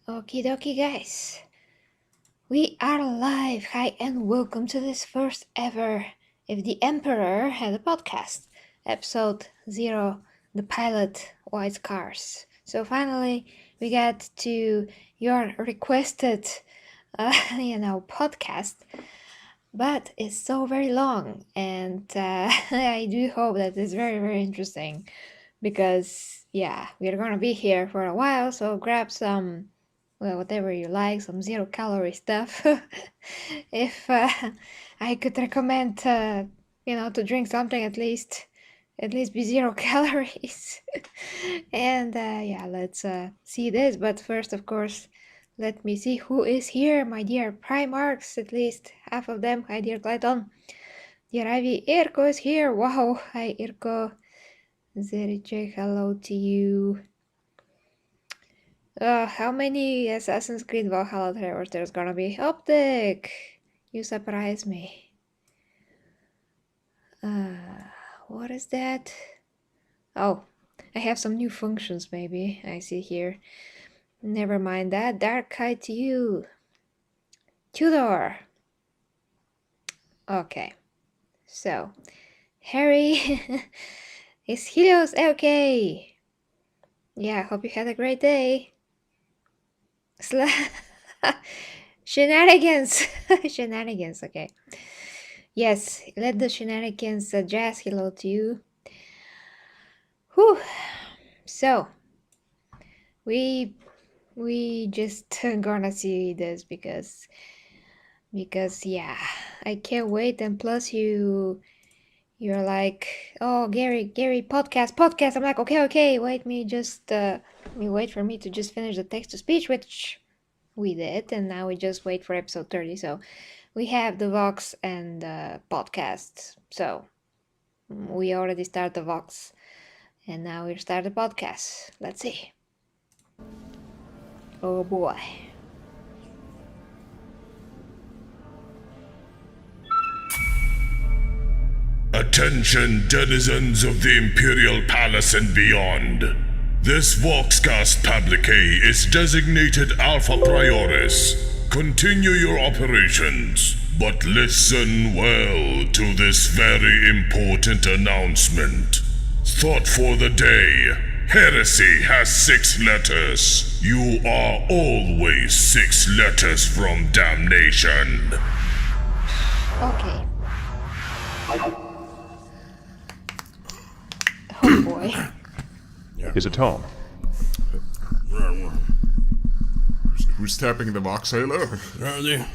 Okie dokie, guys. We are live. Hi, and welcome to this first ever If the Emperor Had a Podcast, episode 0, the pilot White Cars. So finally, we got to your requested, podcast, but it's so very long, and I do hope that it's very, very interesting because, we're gonna be here for a while, so grab some whatever you like, some zero-calorie stuff. If I could recommend, to drink something at least be 0 calories. And let's see this. But first, of course, let me see who is here. My dear Primarchs, at least half of them. Hi, dear Clayton. Dear Ivy, Irko is here. Wow. Hi, Irko. Zeriche, hello to you. How many Assassin's Creed Valhalla trailers there's gonna be? Optic! You surprise me. What is that? Oh, I have some new functions maybe, I see here. Never mind that. Dark Kite to you. Tudor! Okay. So, Harry, is Helios okay? Yeah, hope you had a great day. Shenanigans! Shenanigans, okay. Yes, let the shenanigans jazz hello to you. Whew. So, we just gonna see this because I can't wait, and plus you're like, oh, Gary, podcast. I'm like, okay, wait for me to just finish the text-to-speech, which we did, and now we just wait for episode 30. So we have the Vox and the podcast. So we already started the Vox, and now we start the podcast. Let's see. Oh boy. Attention, denizens of the Imperial Palace and beyond. This Voxcast Publique is designated Alpha Prioris. Continue your operations, but listen well to this very important announcement. Thought for the day. Heresy has 6 letters. You are always 6 letters from damnation. Okay. Oh boy. Is it Tom? Who's tapping the Vox halo?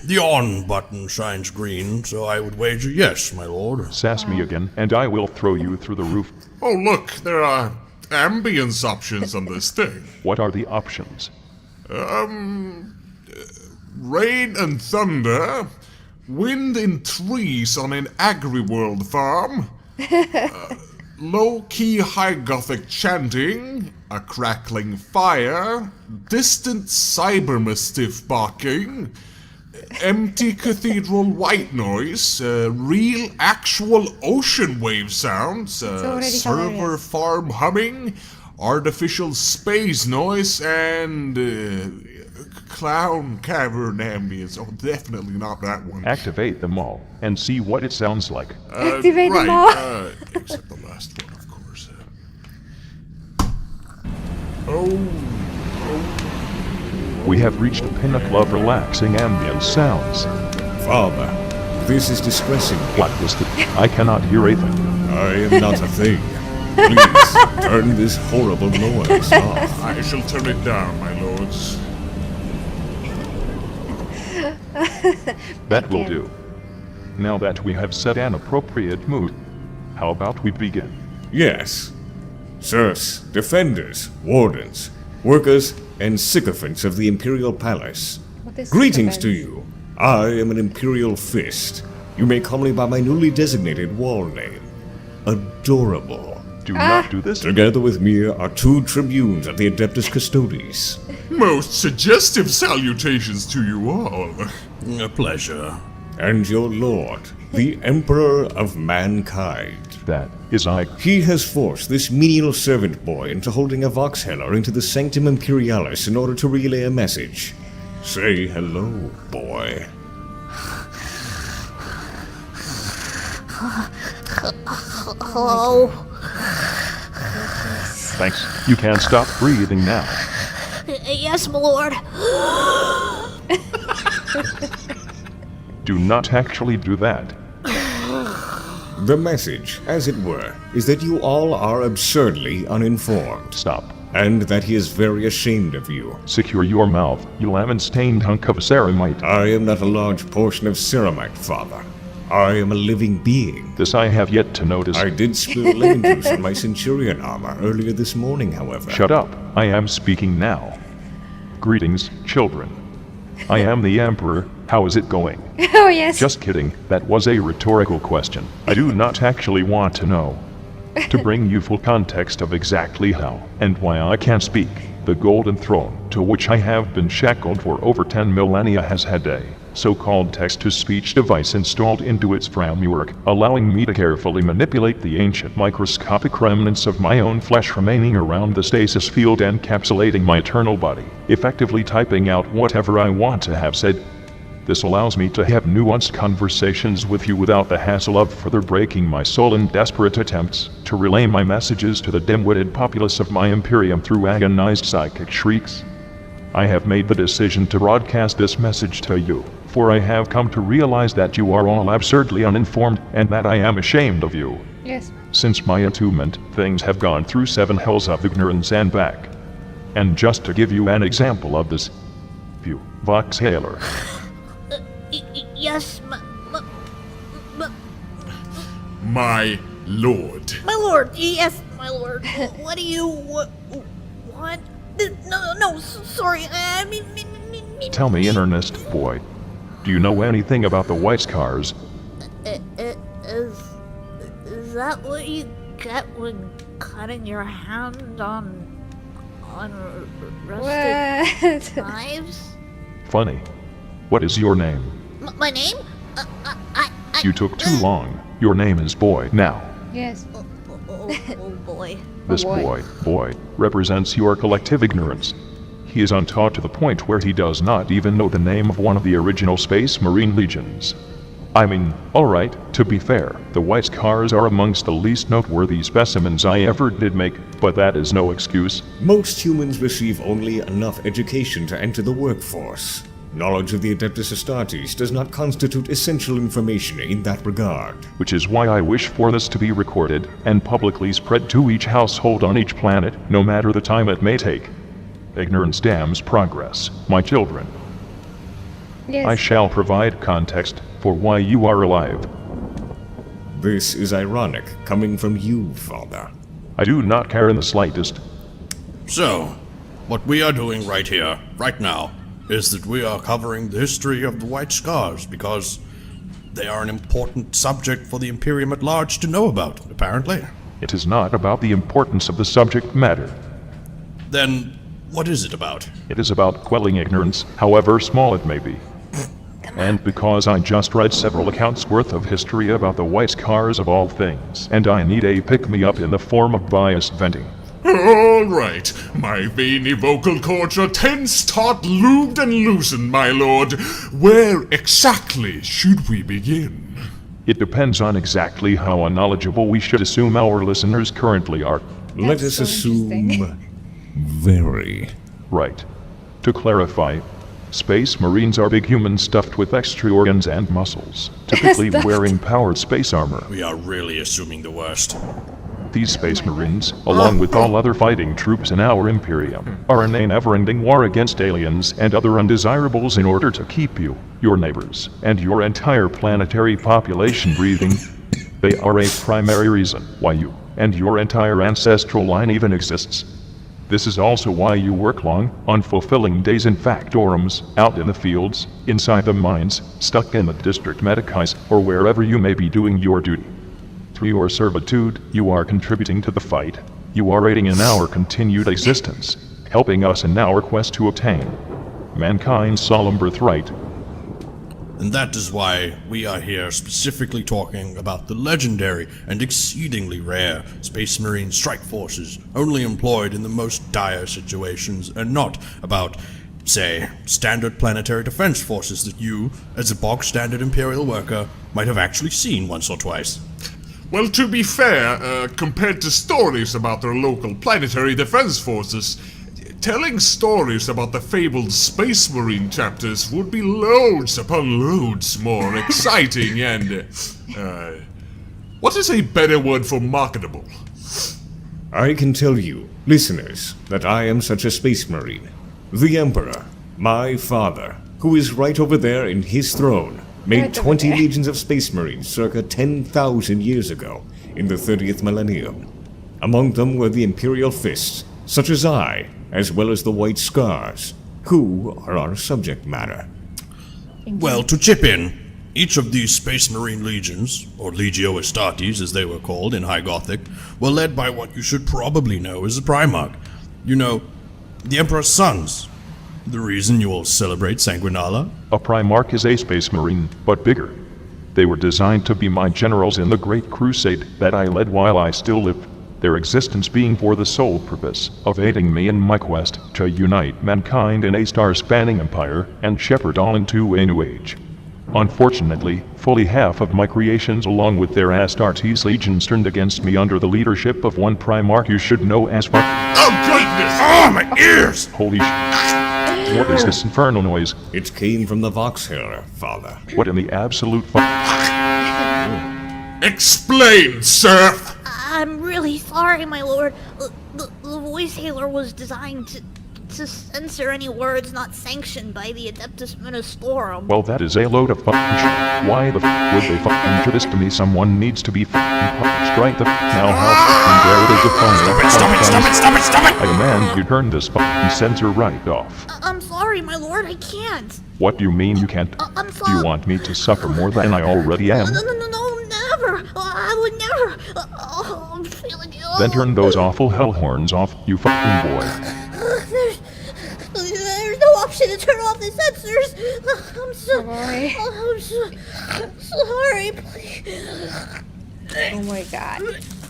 The on button shines green, so I would wager yes, my lord. Sass me again, and I will throw you through the roof. Oh, look, there are ambience options on this thing. What are the options? Rain and thunder, wind in trees on an agri-world farm, low-key high gothic chanting, a crackling fire, distant cybermastiff barking, empty cathedral white noise, real actual ocean wave sounds, server hilarious. farm humming, artificial space noise, and clown cavern ambience. Oh, definitely not that one. Activate them all, and see what it sounds like. Activate them right, all. Except the last one, of course. Oh. We have reached the pinnacle of relaxing ambient sounds. Father, this is distressing. What was the... I cannot hear a thing. I am not a thing. Please, turn this horrible noise off. I shall turn it down, my lords. That will do. Now that we have set an appropriate mood, how about we begin? Yes. Sirs, defenders, wardens, workers, and sycophants of the Imperial Palace. What is Greetings sycophants? to you. I am an Imperial Fist. You may call me by my newly designated wall name. Adorable. Do not do this. Together with me are 2 tribunes of the Adeptus Custodes. Most suggestive salutations to you all. A pleasure. and your lord, the Emperor of Mankind. That is I. He has forced this menial servant boy into holding a voxheller into the Sanctum Imperialis in order to relay a message. Say hello, boy. Hello? Thanks. You can stop breathing now. Yes, my lord. Do not actually do that. The message, as it were, is that you all are absurdly uninformed, Stop. and that he is very ashamed of you. Secure your mouth, you lemon-stained hunk of ceramite. I am not a large portion of ceramite, father. I am a living being. This I have yet to notice. I did spill lemon juice on my centurion armor earlier this morning, however. Shut up. I am speaking now. Greetings, children. I am the Emperor. How is it going? Oh, yes. Just kidding. That was a rhetorical question. I do not actually want to know. To bring you full context of exactly how and why I can't speak, the Golden Throne, to which I have been shackled for over 10 millennia, has had a so-called text-to-speech device installed into its framework, allowing me to carefully manipulate the ancient microscopic remnants of my own flesh remaining around the stasis field encapsulating my eternal body, effectively typing out whatever I want to have said. This allows me to have nuanced conversations with you without the hassle of further breaking my soul in desperate attempts to relay my messages to the dim-witted populace of my imperium through agonized psychic shrieks. I have made the decision to broadcast this message to you, for I have come to realize that you are all absurdly uninformed and that I am ashamed of you. Yes. Since my attunement, things have gone through 7 hells of ignorance and back. And just to give you an example of this, you, Voxhaler. Yes, My lord. my lord. Yes, my lord. What do you what? No, sorry. I mean. Tell me in earnest, boy. Do you know anything about the White Scars? Is that what you get when cutting your hand on rusted What? knives? Funny. What is your name? My name? I You took too long. Your name is Boy now. Yes. Oh boy. This boy. boy, represents your collective ignorance. He is untaught to the point where he does not even know the name of one of the original Space Marine Legions. I mean, alright, to be fair, the White Scars are amongst the least noteworthy specimens I ever did make, but that is no excuse. Most humans receive only enough education to enter the workforce. Knowledge of the Adeptus Astartes does not constitute essential information in that regard. Which is why I wish for this to be recorded and publicly spread to each household on each planet, no matter the time it may take. Ignorance damns progress, my children. Yes. I shall provide context for why you are alive. This is ironic, coming from you, father. I do not care in the slightest. So, what we are doing right here, right now, is that we are covering the history of the White Scars because they are an important subject for the Imperium at large to know about, apparently. It is not about the importance of the subject matter. Then, what is it about? It is about quelling ignorance, however small it may be. And because I just read several accounts worth of history about the White Scars of all things, and I need a pick-me-up in the form of biased venting. All right, my veiny vocal cords are tense, taut, lubed, and loosened, my lord. Where exactly should we begin? It depends on exactly how unknowledgeable we should assume our listeners currently are. Let That's us so interesting. assume... very. Right. To clarify, Space Marines are big humans stuffed with extra organs and muscles, typically Stuffed. wearing powered space armor. We are really assuming the worst. These Space Marines, along with all other fighting troops in our Imperium, are in a never-ending war against aliens and other undesirables in order to keep you, your neighbors, and your entire planetary population breathing. They are a primary reason why you and your entire ancestral line even exists. This is also why you work long, unfulfilling days in factorums, out in the fields, inside the mines, stuck in the district medicais, or wherever you may be doing your duty. Through your servitude, you are contributing to the fight. You are aiding in our continued existence, helping us in our quest to obtain mankind's solemn birthright. And that is why we are here specifically talking about the legendary and exceedingly rare Space Marine strike forces only employed in the most dire situations, and not about, say, standard planetary defense forces that you, as a bog-standard Imperial worker, might have actually seen once or twice. Well, to be fair, compared to stories about their local planetary defense forces, telling stories about the fabled Space Marine chapters would be loads upon loads more exciting and, what is a better word for marketable? I can tell you, listeners, that I am such a space marine. The Emperor, my father, who is right over there in his throne, made Right over 20 there. legions of space marines circa 10,000 years ago, in the 30th millennium. Among them were the Imperial Fists, such as I, as well as the White Scars, who are our subject matter. Well, to chip in, each of these Space Marine legions, or Legio Astartes as they were called in High Gothic, were led by what you should probably know as a Primarch. You know, the Emperor's sons. The reason you all celebrate Sanguinala? A Primarch is a Space Marine, but bigger. They were designed to be my generals in the Great Crusade that I led while I still lived, their existence being for the sole purpose of aiding me in my quest to unite mankind in a star-spanning empire and shepherd all into a new age. Unfortunately, fully half of my creations along with their Astartes legions turned against me under the leadership of one Primarch you should know as Oh, goodness! Oh, my ears! Holy sh**. What is this infernal noise? It came from the Voxhaler, father. What in the absolute Explain, serf! I'm really sorry, my lord. The voice hailer was designed to censor any words not sanctioned by the Adeptus Ministorum. Well, that is a load of sh**. Why the would they do this to me? Someone needs to be punched right the now. How dare they define Stop it! I demand you turn this censor right off. I'm sorry, my lord, I can't. What do you mean you can't? I'm Do sorry. you want me to suffer more than I already am? No, never. I would never. Oh, I'm feeling ill. Then turn those awful hell horns off, you fucking boy. There's no option to turn off the sensors. I'm so Sorry. I'm sorry. Please. Oh my god.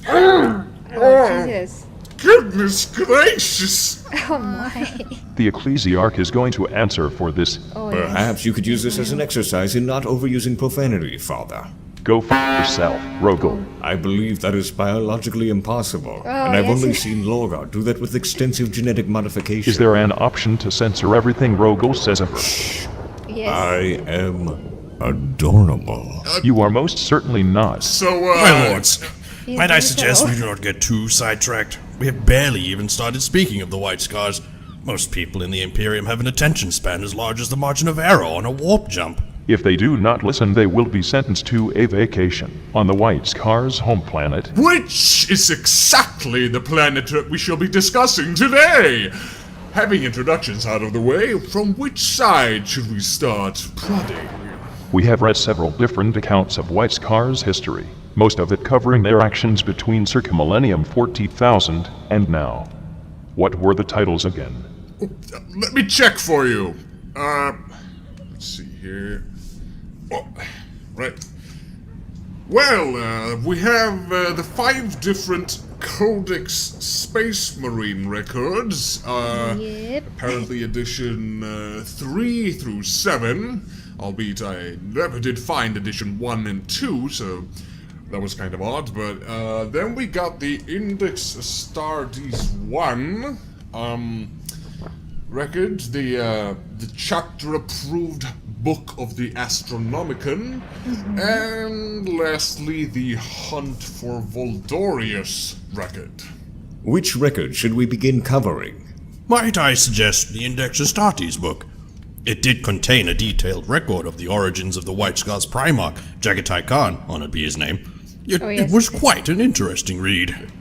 Oh, Jesus. Goodness gracious! Oh my. The Ecclesiarch is going to answer for this. Oh, yes. Perhaps you could use this as an exercise in not overusing profanity, father. Go yourself, Rogel. I believe that is biologically impossible, and I've yes, only it- seen Lorgar do that with extensive genetic modification. Is there an option to censor everything Rogel says of her? Yes. I am adorable. You are most certainly not. So, My lords, He's might I very suggest subtle. we do not get too sidetracked? We have barely even started speaking of the White Scars. Most people in the Imperium have an attention span as large as the margin of error on a warp jump. If they do not listen, they will be sentenced to a vacation on the White Scars' home planet. which is exactly the planet that we shall be discussing today? Having introductions out of the way, from which side should we start prodding? We have read several different accounts of White Scars' history, most of it covering their actions between circa millennium 40,000 and now. What were the titles again? Let me check for you. Let's see here. Oh, right. Well, we have the 5 different Codex Space Marine records. Yep. Apparently edition 3 through 7, albeit I never did find edition 1 and 2, so that was kind of odd. But then we got the Index Astartes 1 record, the chapter-approved Book of the Astronomicon, and lastly the Hunt for Voldorius record. Which record should we begin covering? Might I suggest the Index Astartes book? It did contain a detailed record of the origins of the White Scars Primarch, Jagatai Khan, honored be his name. It yes. was quite an interesting read.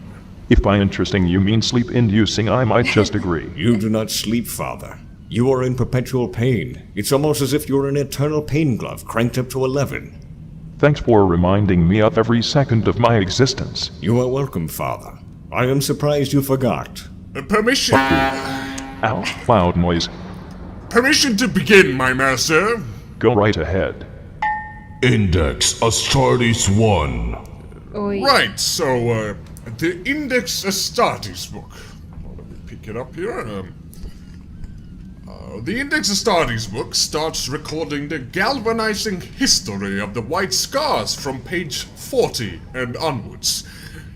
If by interesting you mean sleep-inducing, I might just agree. You do not sleep, father. You are in perpetual pain. It's almost as if you're an eternal pain glove cranked up to 11. Thanks for reminding me of every second of my existence. You are welcome, father. I am surprised you forgot. Permission Ow, loud noise. to begin, my master. Go right ahead. Index Astartes 1. Oi. Right, so, the Index Astartes book. Well, let me pick it up here. The Index Astartes book starts recording the galvanizing history of the White Scars from page 40 and onwards.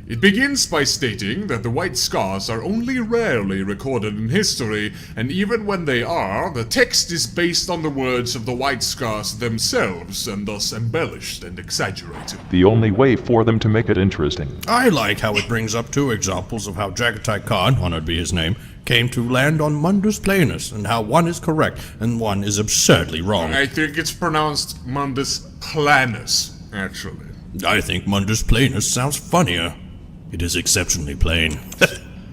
It begins by stating that the White Scars are only rarely recorded in history, and even when they are, the text is based on the words of the White Scars themselves, and thus embellished and exaggerated. The only way for them to make it interesting. I like how it brings up two examples of how Jagatai Khan, honored be his name, came to land on Mundus Planus, and how one is correct and one is absurdly wrong. I think it's pronounced Mundus Planus, actually. I think Mundus Planus sounds funnier. It is exceptionally plain.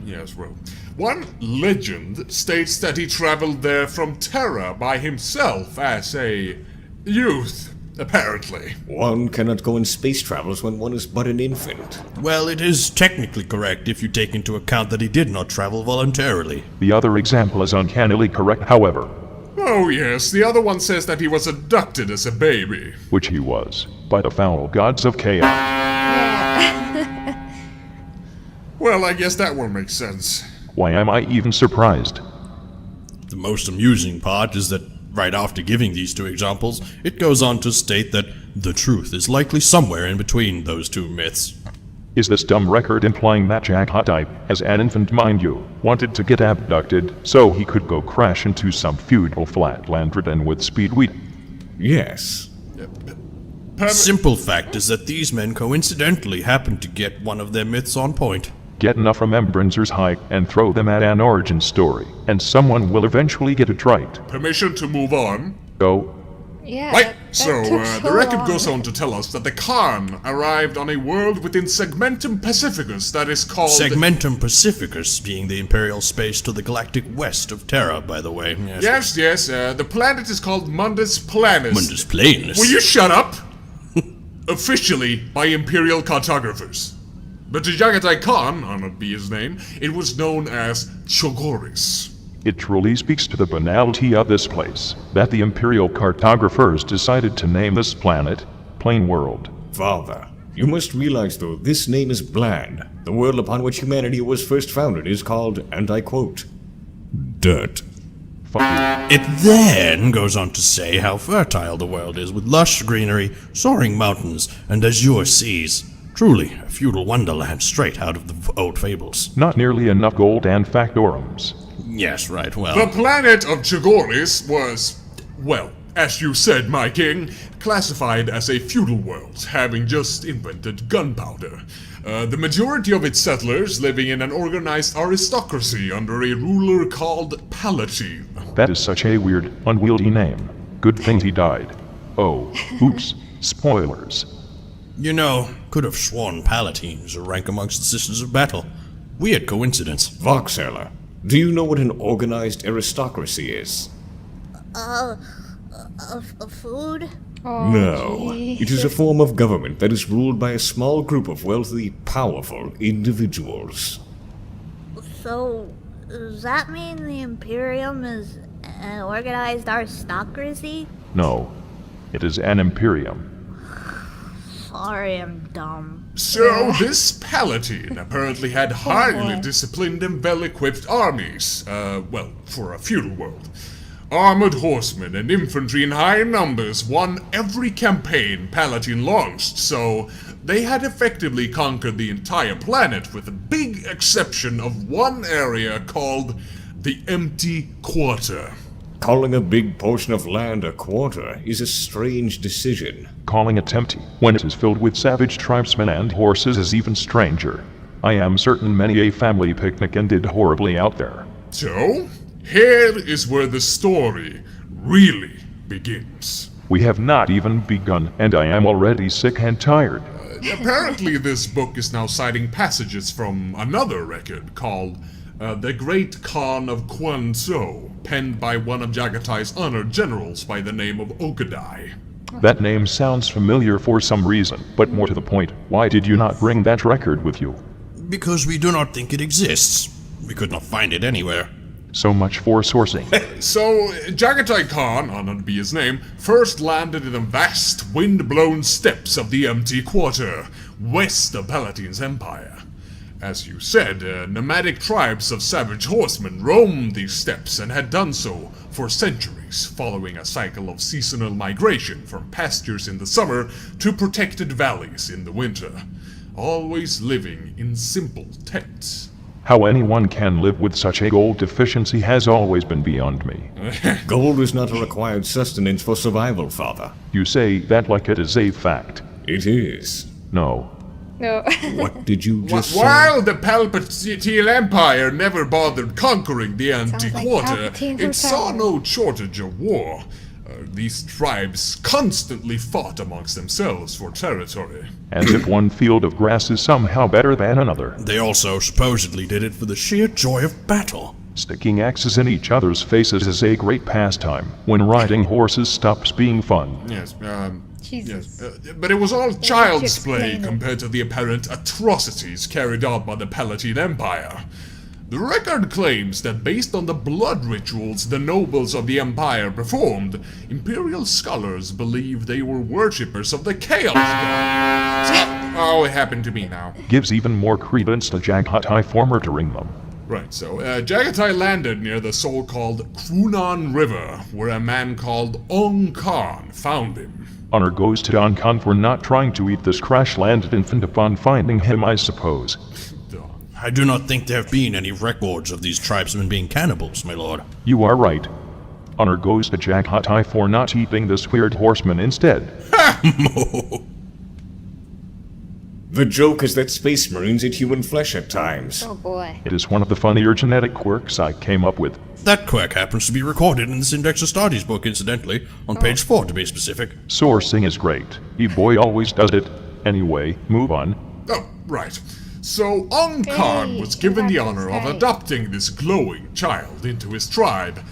Yes, well, one legend states that he traveled there from Terra by himself as a youth, apparently. One cannot go in space travels when one is but an infant. Well, it is technically correct if you take into account that he did not travel voluntarily. The other example is uncannily correct, however, Oh yes, the other one says that he was abducted as a baby. which he was, by the foul gods of chaos. Yeah. Well, I guess that one makes sense. Why am I even surprised? The most amusing part is that right after giving these two examples, it goes on to state that the truth is likely somewhere in between those two myths. Is this dumb record implying that Jack Hottype, as an infant mind you, wanted to get abducted so he could go crash into some feudal flatland ridden with speedweed? Yes. Simple fact is that these men coincidentally happened to get one of their myths on point. Get enough remembrancers high and throw them at an origin story, and someone will eventually get it right. Permission to move on. Go. Yeah. Right, that so took the record long. goes on to tell us that the Khan arrived on a world within Segmentum Pacificus that is called... Segmentum Pacificus being the imperial space to the galactic west of Terra, by the way. Yes, the planet is called Mundus Planus. Mundus Planus. Will you shut up? Officially by imperial cartographers. But to Jagatai Khan, honored be his name, it was known as Chogoris. It truly speaks to the banality of this place, that the imperial cartographers decided to name this planet Plain World. Father, you must realize though, this name is bland. The world upon which humanity was first founded is called, and I quote, dirt. Fuck you. It then goes on to say how fertile the world is with lush greenery, soaring mountains, and azure seas. Truly, a feudal wonderland straight out of the old fables. Not nearly enough gold and factorums. Yes, right, The well. planet of Chogoris was, well, as you said, my king, classified as a feudal world, having just invented gunpowder. The majority of its settlers living in an organized aristocracy under a ruler called Palatine. That is such a weird, unwieldy name. Good thing he died. Oh, oops, spoilers. You know, could have sworn Palatine was a rank amongst the Sisters of Battle. Weird coincidence. Voxella, do you know what an organized aristocracy is? A food? Oh, No. It is a form of government that is ruled by a small group of wealthy, powerful individuals. So, does that mean the Imperium is an organized aristocracy? No, it is an imperium. Sorry, I'm dumb. So, this Palatine apparently had highly disciplined and well-equipped armies, well, for a feudal world. Armored horsemen and infantry in high numbers won every campaign Palatine launched, so they had effectively conquered the entire planet with the big exception of one area called the Empty Quarter. Calling a big portion of land a quarter is a strange decision. Calling it empty when it is filled with savage tribesmen and horses is even stranger. I am certain many a family picnic ended horribly out there. So, here is where the story really begins. We have not even begun, and I am already sick and tired. Apparently, this book is now citing passages from another record called The Great Khan of Quanzhou, penned by one of Jagatai's honored generals by the name of Okadai. That name sounds familiar for some reason, but more to the point, why did you not bring that record with you? Because we do not think it exists. We could not find it anywhere. So much for sourcing. So, Jagatai Khan, honored be his name, first landed in the vast, wind-blown steppes of the Empty Quarter, west of Palatine's empire. As you said, nomadic tribes of savage horsemen roamed these steppes and had done so for centuries, following a cycle of seasonal migration from pastures in the summer to protected valleys in the winter, always living in simple tents. How anyone can live with such a gold deficiency has always been beyond me. Gold is not a required sustenance for survival, Father. You say that like it is a fact. It is. No. No. What did you just say? While the Palpatine Empire never bothered conquering the Empty like Quarter, Palpatine from it saw Star no shortage of war. These tribes constantly fought amongst themselves for territory. As if one field of grass is somehow better than another. They also supposedly did it for the sheer joy of battle. Sticking axes in each other's faces is a great pastime when riding horses stops being fun. Yes, Jesus. but it was all child's explain play it? compared to the apparent atrocities carried out by the Palatine Empire. The record claims that based on the blood rituals the nobles of the Empire performed, Imperial scholars believe they were worshippers of the Chaos God. Oh, it happened to me now. Gives even more credence to Jaghatai for murdering them. Right, so Jagatai landed near the so-called Krunan River, where a man called Ong Khan found him. Honor goes to Don Khan for not trying to eat this crash-landed infant upon finding him, I suppose. I do not think there have been any records of these tribesmen being cannibals, my lord. You are right. Honor goes to Jaghatai for not eating this weird horseman instead. The joke is that space marines eat human flesh at times. Oh boy. It is one of the funnier genetic quirks I came up with. That quirk happens to be recorded in this Index Astartes book, incidentally, on page 4 to be specific. Sourcing is great. E-boy always does it. Anyway, move on. Oh, right. So Ong Khan Hey, was given the you honor of have to say. adopting this glowing child into his tribe,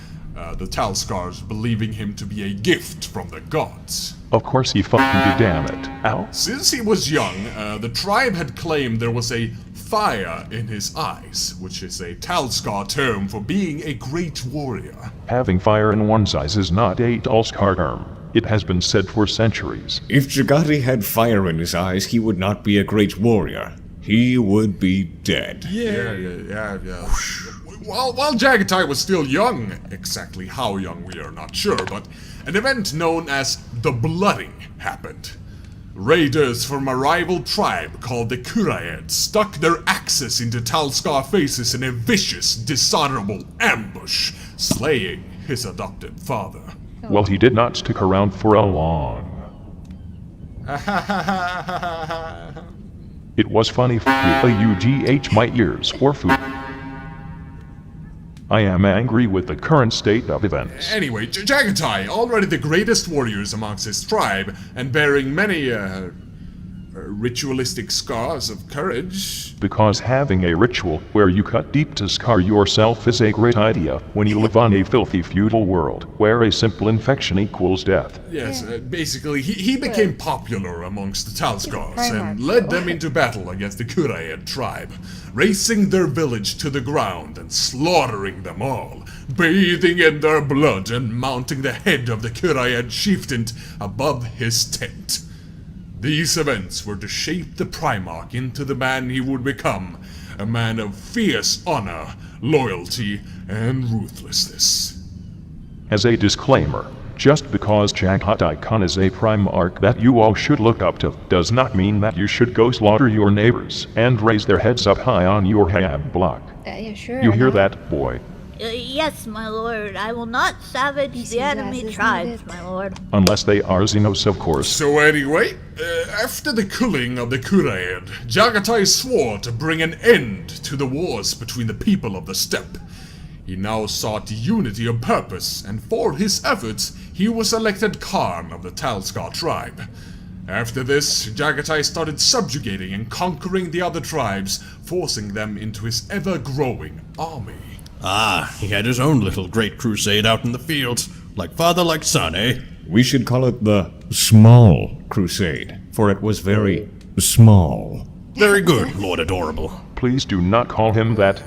the Talskars believing him to be a gift from the gods. Of course he fucking did, damn it. Ow. Since he was young, the tribe had claimed there was a fire in his eyes, which is a Talskar term for being a great warrior. Having fire in one's eyes is not a Talskar term. It has been said for centuries. If Jagati had fire in his eyes, he would not be a great warrior. He would be dead. Yeah. While Jagatai was still young, exactly how young we are not sure, but an event known as the Blooding happened. Raiders from a rival tribe called the Kuraed stuck their axes into Talskar faces in a vicious, dishonorable ambush, slaying his adopted father. Well, he did not stick around for a long. It was funny f***ugh my ears for food. I am angry with the current state of events. Anyway, Jagatai, already the greatest warriors amongst his tribe, and bearing many, ritualistic scars of courage. Because having a ritual where you cut deep to scar yourself is a great idea when you live on a filthy feudal world where a simple infection equals death. Yes, basically, he became popular amongst the Talskars and Primarch, led so. them into battle against the Kuraed tribe, racing their village to the ground and slaughtering them all, bathing in their blood and mounting the head of the Kuraed chieftain above his tent. These events were to shape the Primarch into the man he would become, a man of fierce honor, loyalty, and ruthlessness. As a disclaimer, just because Jaghatai Khan is a Primarch that you all should look up to does not mean that you should go slaughter your neighbors and raise their heads up high on your Hayab block. Yeah, sure. You hear no? that, boy? Yes, my lord. I will not savage These the enemy glasses tribes, needed. my lord. Unless they are Xenos, of course. So anyway, after the killing of the Kuraed, Jagatai swore to bring an end to the wars between the people of the steppe. He now sought unity of purpose, and for his efforts, he was elected Khan of the Talskar tribe. After this, Jagatai started subjugating and conquering the other tribes, forcing them into his ever-growing army. Ah, he had his own little great crusade out in the fields. Like father, like son, eh? We should call it the Small Crusade, for it was very small. Very good, Lord Adorable. Please do not call him that.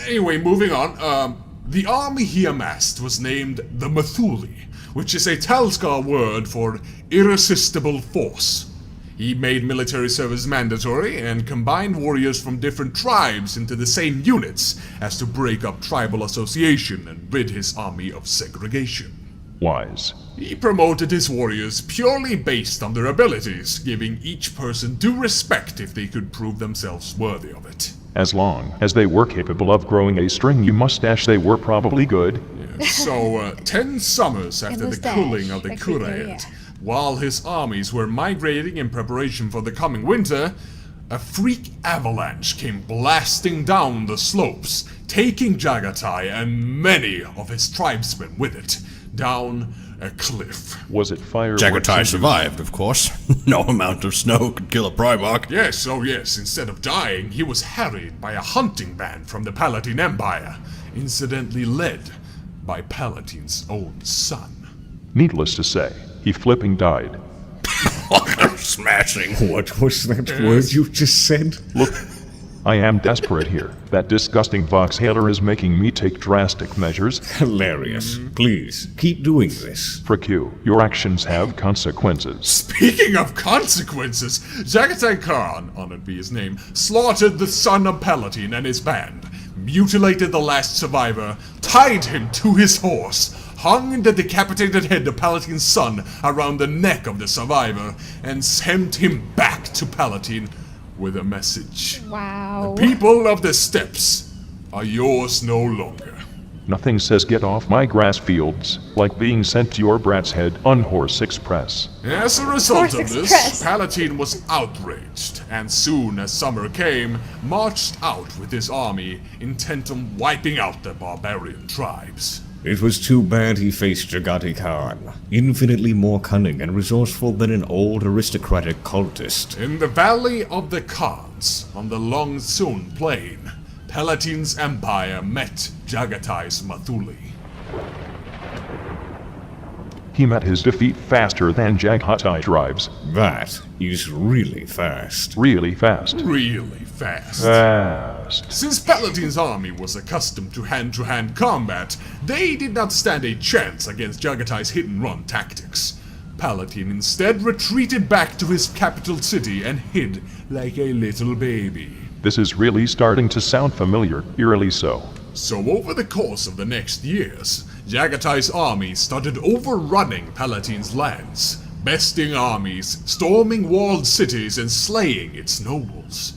Anyway, moving on, The army he amassed was named the Mathuli, which is a Talskar word for irresistible force. He made military service mandatory and combined warriors from different tribes into the same units as to break up tribal association and rid his army of segregation. Wise. He promoted his warriors purely based on their abilities, giving each person due respect if they could prove themselves worthy of it. As long as they were capable of growing a stringy mustache, they were probably good. So, 10 summers after the mustache, cooling of the like Hitler, Kurand, yeah. while his armies were migrating in preparation for the coming winter, a freak avalanche came blasting down the slopes, taking Jagatai and many of his tribesmen with it, down a cliff. Was it fire? Jagatai survived, of course. No amount of snow could kill a Primarch. Yes, oh yes, instead of dying, he was harried by a hunting band from the Palatine Empire, incidentally led by Palatine's own son. Needless to say, he flipping died. Smashing. What was that word you just said? Look, I am desperate here. That disgusting Voxhaler is making me take drastic measures. Hilarious. Please, keep doing this. Frick you, your actions have consequences. Speaking of consequences, Jagatai Khan, honored be his name, slaughtered the son of Palatine and his band, mutilated the last survivor, tied him to his horse, hung the decapitated head of Palatine's son around the neck of the survivor, and sent him back to Palatine with a message. Wow. People of the steppes are yours no longer. Nothing says get off my grass fields like being sent to your brat's head on Horse Express. As a result Horse of this, Express. Palatine was outraged, and soon as summer came, marched out with his army, intent on wiping out the barbarian tribes. It was too bad he faced Jagati Khan, infinitely more cunning and resourceful than an old aristocratic cultist. In the Valley of the Khans, on the Long Sun Plain, Palatine's empire met Jagatai's Mathuli. He met his defeat faster than Jaghatai tribes. That is really fast. Really fast. Really fast. Fast. Since Palatine's army was accustomed to hand-to-hand combat, they did not stand a chance against Jagatai's hit-and-run tactics. Palatine instead retreated back to his capital city and hid like a little baby. This is really starting to sound familiar, eerily so. So over the course of the next years, Jagatai's army started overrunning Palatine's lands, besting armies, storming walled cities, and slaying its nobles.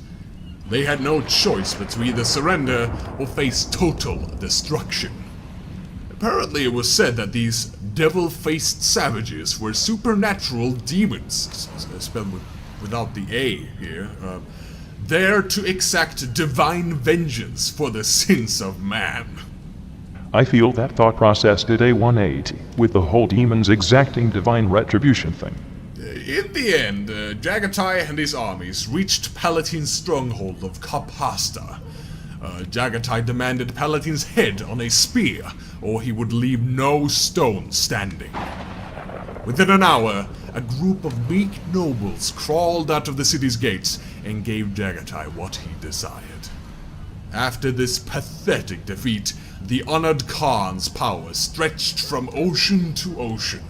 They had no choice but to either surrender or face total destruction. Apparently it was said that these devil-faced savages were supernatural demons, spelled without the A here, there to exact divine vengeance for the sins of man. I feel that thought process did a 180 with the whole demons exacting divine retribution thing. In the end, Jagatai and his armies reached Palatine's stronghold of Kaphasta. Jagatai demanded Palatine's head on a spear, or he would leave no stone standing. Within an hour, a group of meek nobles crawled out of the city's gates and gave Jagatai what he desired. After this pathetic defeat, the honored Khan's power stretched from ocean to ocean,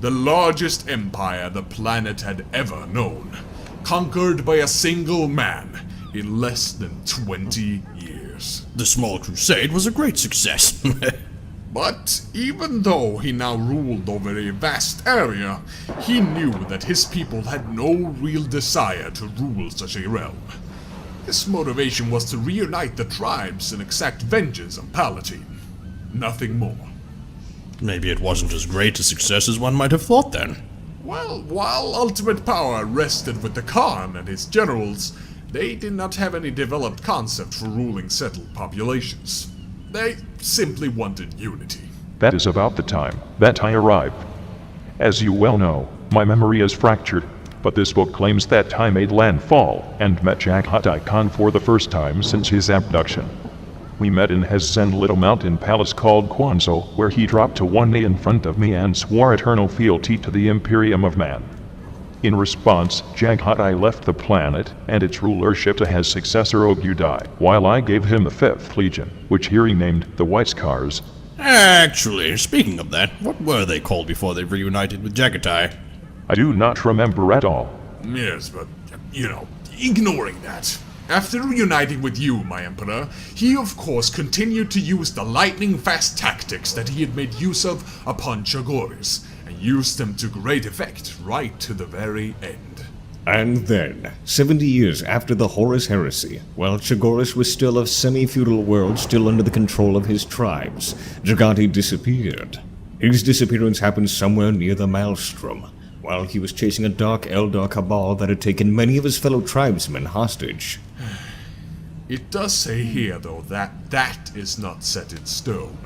the largest empire the planet had ever known, conquered by a single man in less than 20 years. The small crusade was a great success. But even though he now ruled over a vast area, he knew that his people had no real desire to rule such a realm. His motivation was to reunite the tribes and exact vengeance on Palatine. Nothing more. Maybe it wasn't as great a success as one might have thought then. Well, while ultimate power rested with the Khan and his generals, they did not have any developed concept for ruling settled populations. They simply wanted unity. That is about the time that I arrived. As you well know, my memory is fractured, but this book claims that I made landfall and met Jaghatai Khan for the first time since his abduction. We met in his zen little mountain palace called Kwanzo, where he dropped to one knee in front of me and swore eternal fealty to the Imperium of Man. In response, Jaghatai left the planet and its rulership to his successor Ogudai, while I gave him the 5th Legion, which he renamed the White Scars. Actually, speaking of that, what were they called before they reunited with Jagatai? I do not remember at all. Yes, but, ignoring that. After reuniting with you, my Emperor, he of course continued to use the lightning-fast tactics that he had made use of upon Chagoris, and used them to great effect right to the very end. And then, 70 years after the Horus Heresy, while Chagoris was still a semi-feudal world still under the control of his tribes, Jagati disappeared. His disappearance happened somewhere near the Maelstrom, while he was chasing a dark Eldar cabal that had taken many of his fellow tribesmen hostage. It does say here, though, that is not set in stone.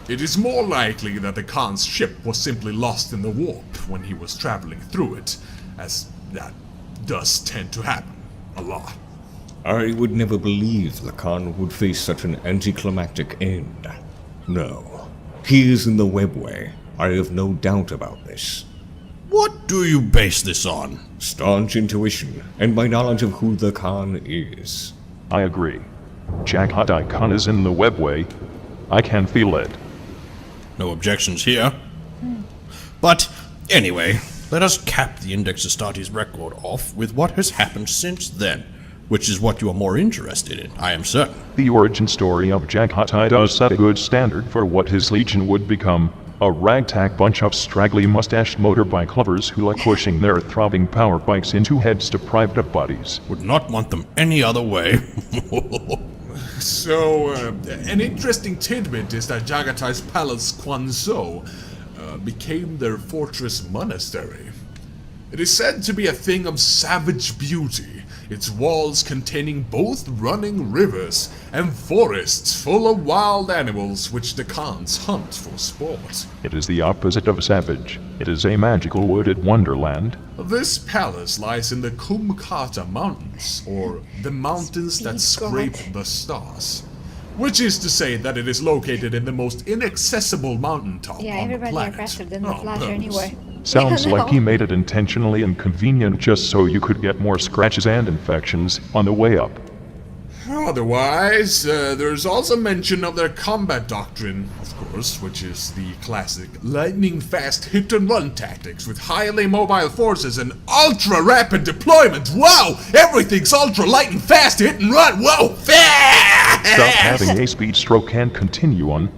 It is more likely that the Khan's ship was simply lost in the warp when he was traveling through it, as that does tend to happen a lot. I would never believe the Khan would face such an anticlimactic end. No. He is in the webway. I have no doubt about this. What do you base this on? Staunch intuition, and my knowledge of who the Khan is. I agree. Jaghatai Khan is in the webway. I can feel it. No objections here. But, anyway, let us cap the Index Astartes record off with what has happened since then, which is what you are more interested in, I am certain. The origin story of Jaghatai does set a good standard for what his legion would become. A ragtag bunch of straggly mustached motorbike lovers who like pushing their throbbing power bikes into heads-deprived of bodies. Would not want them any other way. So, an interesting tidbit is that Jagatai's palace Kwanzhou became their fortress monastery. It is said to be a thing of savage beauty, its walls containing both running rivers and forests full of wild animals which the Khans hunt for sport. It is the opposite of savage. It is a magical wooded wonderland. This palace lies in the Kumkata Mountains, or the mountains that scrape the stars. Which is to say that it is located in the most inaccessible mountaintop Yeah, on the everybody are planet. faster than the on Flash purpose. anyway. Sounds Yeah, like no. he made it intentionally inconvenient just so you could get more scratches and infections on the way up. Otherwise, there's also mention of their combat doctrine, of course, which is the classic lightning-fast hit-and-run tactics with highly mobile forces and ultra-rapid deployment. Wow! Everything's ultra-light and fast hit-and-run. Whoa! Stop having a speed stroke and continue on.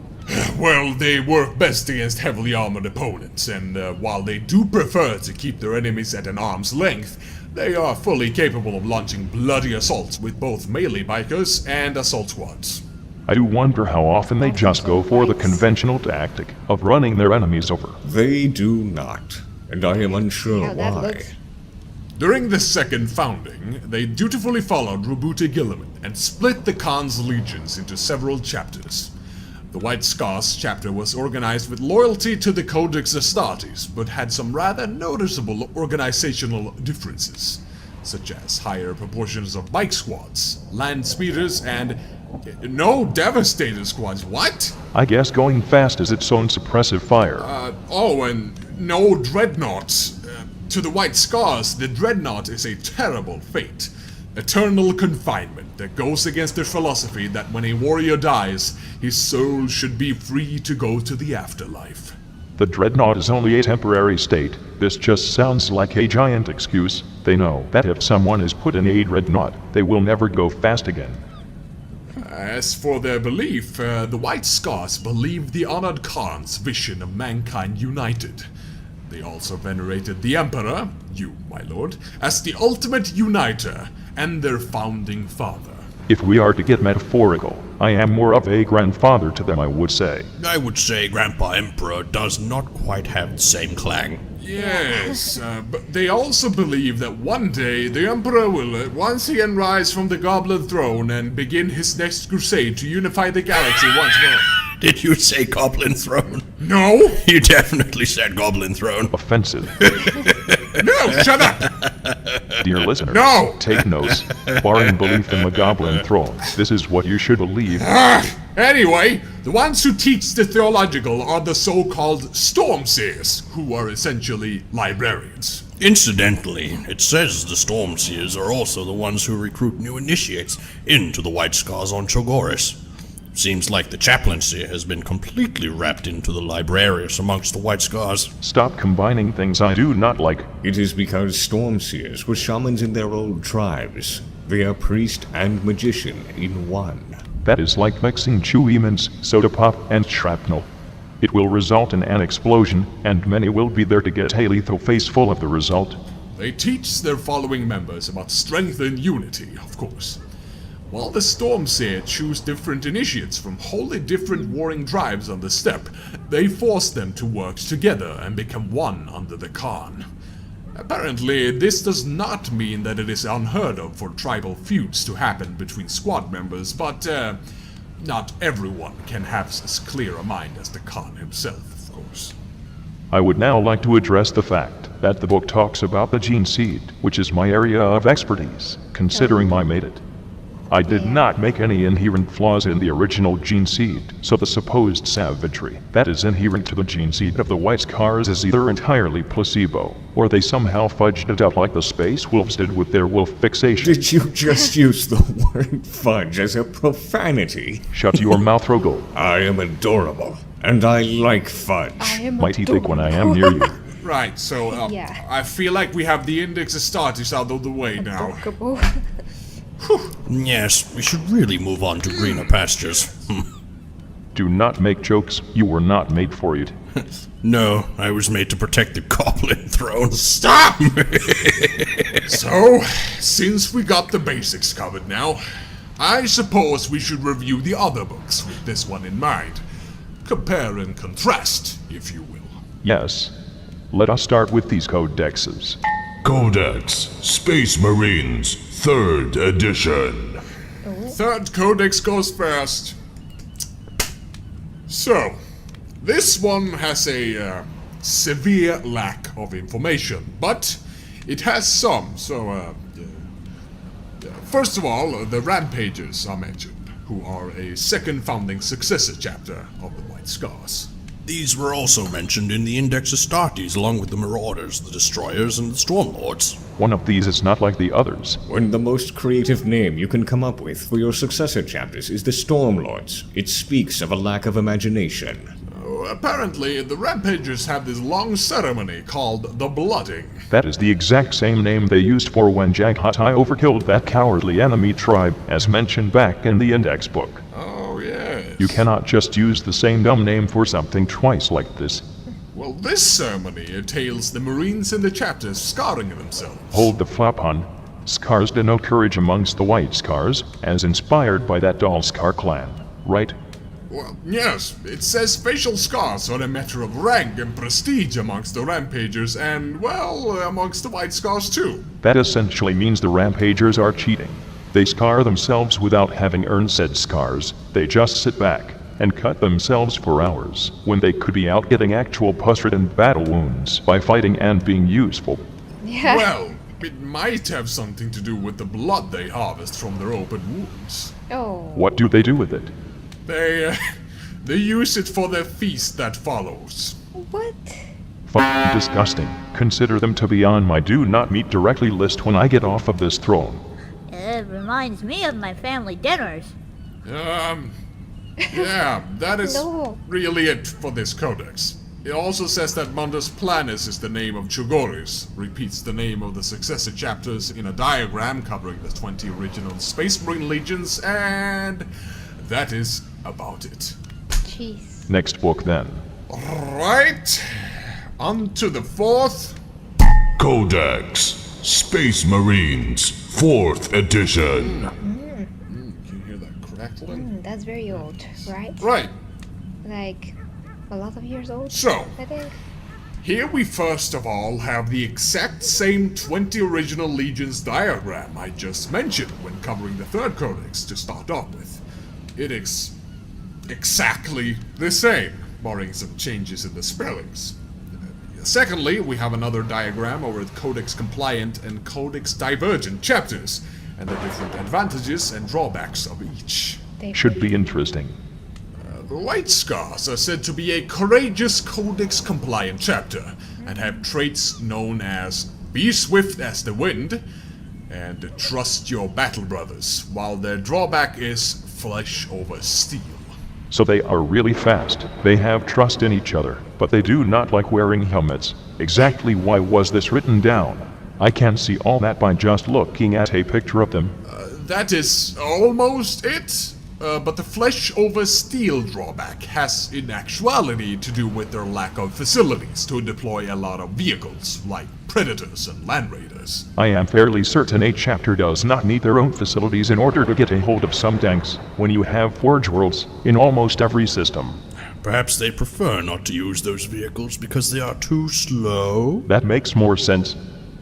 Well, they work best against heavily armored opponents, and while they do prefer to keep their enemies at an arm's length, they are fully capable of launching bloody assaults with both melee bikers and assault squads. I do wonder how often they just go for the conventional tactic of running their enemies over. They do not, and I am unsure How that why. looks. During the second founding, they dutifully followed Rubute Gilliman and split the Khan's legions into several chapters. The White Scars chapter was organized with loyalty to the Codex Astartes, but had some rather noticeable organizational differences, such as higher proportions of bike squads, land speeders, and no Devastator squads. What? I guess going fast is its own suppressive fire. And no dreadnoughts. To the White Scars, the dreadnought is a terrible fate. Eternal confinement that goes against their philosophy that when a warrior dies, his soul should be free to go to the afterlife. The dreadnought is only a temporary state. This just sounds like a giant excuse. They know that if someone is put in a dreadnought, they will never go fast again. As for their belief, the White Scars believed the honored Khan's vision of mankind united. They also venerated the Emperor, you, my lord, as the ultimate uniter and their founding father. If we are to get metaphorical, I am more of a grandfather to them, I would say. I would say Grandpa Emperor does not quite have the same clang. Yes, but they also believe that one day the Emperor will once again rise from the Goblin Throne and begin his next crusade to unify the galaxy once more. Did you say Goblin Throne? No? You definitely said Goblin Throne. Offensive. No, shut up! Dear listener, No! take notes. Barring belief in the Goblin Throne, this is what you should believe. Anyway, the ones who teach the theological are the so-called Stormseers, who are essentially librarians. Incidentally, it says the Stormseers are also the ones who recruit new initiates into the White Scars on Chogoris. Seems like the chaplaincy has been completely wrapped into the librarius amongst the White Scars. Stop combining things I do not like. It is because Stormseers were shamans in their old tribes. They are priest and magician in one. That is like mixing chewy mints, soda pop, and shrapnel. It will result in an explosion, and many will be there to get a lethal face full of the result. They teach their following members about strength and unity, of course. While the Stormseer choose different initiates from wholly different warring tribes on the steppe, they force them to work together and become one under the Khan. Apparently, this does not mean that it is unheard of for tribal feuds to happen between squad members, but not everyone can have as clear a mind as the Khan himself, of course. I would now like to address the fact that the book talks about the gene seed, which is my area of expertise, considering I made it. I did not make any inherent flaws in the original gene seed, so the supposed savagery that is inherent to the gene seed of the White Scars is either entirely placebo, or they somehow fudged it up like the space wolves did with their wolf fixation. Did you just use the word fudge as a profanity? Shut your mouth, Rogol. I am adorable, and I like fudge. I am Mighty thick when I am near you. Right, so Yeah. I feel like we have the Index Astartes out of the way now. Adorable. Yes, we should really move on to greener pastures. Do not make jokes. You were not made for it. No, I was made to protect the Goblin throne. Stop! So, since we got the basics covered now, I suppose we should review the other books with this one in mind. Compare and contrast, if you will. Yes. Let us start with these codexes. Codex Space Marines 3rd Edition. Third codex goes first. So, this one has a severe lack of information, but it has some, so first of all, the Rampagers are mentioned, who are a second founding successor chapter of the White Scars. These were also mentioned in the Index Astartes along with the Marauders, the Destroyers, and the Stormlords. One of these is not like the others. When the most creative name you can come up with for your successor chapters is the Stormlords, it speaks of a lack of imagination. Apparently, the Rampagers have this long ceremony called the Blooding. That is the exact same name they used for when Jaghatai overkilled that cowardly enemy tribe, as mentioned back in the Index book. Oh, yes. You cannot just use the same dumb name for something twice like this. Well, this ceremony entails the Marines in the chapters scarring themselves. Hold the flop on. Scars denote courage amongst the White Scars, as inspired by that Doll Scar clan, right? Well, yes, it says facial scars are a matter of rank and prestige amongst the Rampagers and, well, amongst the White Scars too. That essentially means the Rampagers are cheating. They scar themselves without having earned said scars. They just sit back and cut themselves for hours, when they could be out getting actual pus-ridden battle wounds by fighting and being useful. Yeah. Well, it might have something to do with the blood they harvest from their open wounds. Oh. What do they do with it? They use it for their feast that follows. What? Fucking disgusting. Consider them to be on my do not meet directly list when I get off of this throne. It reminds me of my family dinners. Yeah, that is No. really it for this codex. It also says that Mundus Planus is the name of Chogoris, repeats the name of the successor chapters in a diagram covering the 20 original Space Marine legions, and that is about it. Jeez. Next book then. Right, on to the fourth. Codex Space Marines 4th Edition. Can you hear that crackling? That's very old, right? Right, Like, a lot of years old, so I think. here we first of all have the exact same 20 original legions diagram I just mentioned when covering the third codex to start off with. It is exactly the same, barring some changes in the spellings. Secondly, we have another diagram over the Codex Compliant and Codex Divergent chapters, and the different advantages and drawbacks of each. Should be interesting. The White Scars are said to be a courageous Codex Compliant chapter, and have traits known as be swift as the wind, and trust your battle brothers, while their drawback is flesh over steel. So they are really fast. They have trust in each other, but they do not like wearing helmets. Exactly why was this written down? I can see all that by just looking at a picture of them. That is almost it. But the flesh over steel drawback has in actuality to do with their lack of facilities to deploy a lot of vehicles, like Predators and Land Raiders. I am fairly certain a chapter does not need their own facilities in order to get a hold of some tanks, when you have Forge Worlds in almost every system. Perhaps they prefer not to use those vehicles because they are too slow? That makes more sense.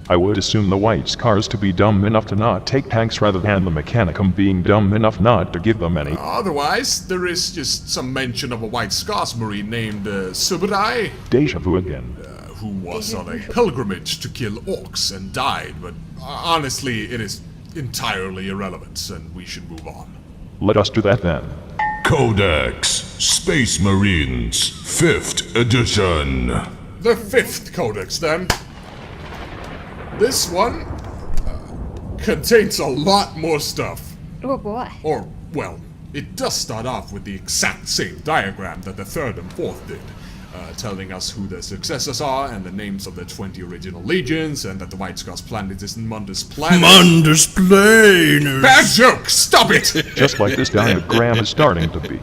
I would assume the White Scars to be dumb enough to not take tanks rather than the Mechanicum being dumb enough not to give them any. Otherwise, there is just some mention of a White Scars Marine named Suburai, Deja vu again. who was on a pilgrimage to kill orcs and died, but honestly, it is entirely irrelevant, and we should move on. Let us do that then. Codex Space Marines 5th edition. The 5th Codex, then. This one contains a lot more stuff. Oh boy. Or, well, it does start off with the exact same diagram that the 3rd and 4th did, telling us who their successors are and the names of the 20 original legions, and that the White Scars planet is Mundus Planet. Mundus Planus! Bad joke! Stop it! Just like this diagram is starting to be.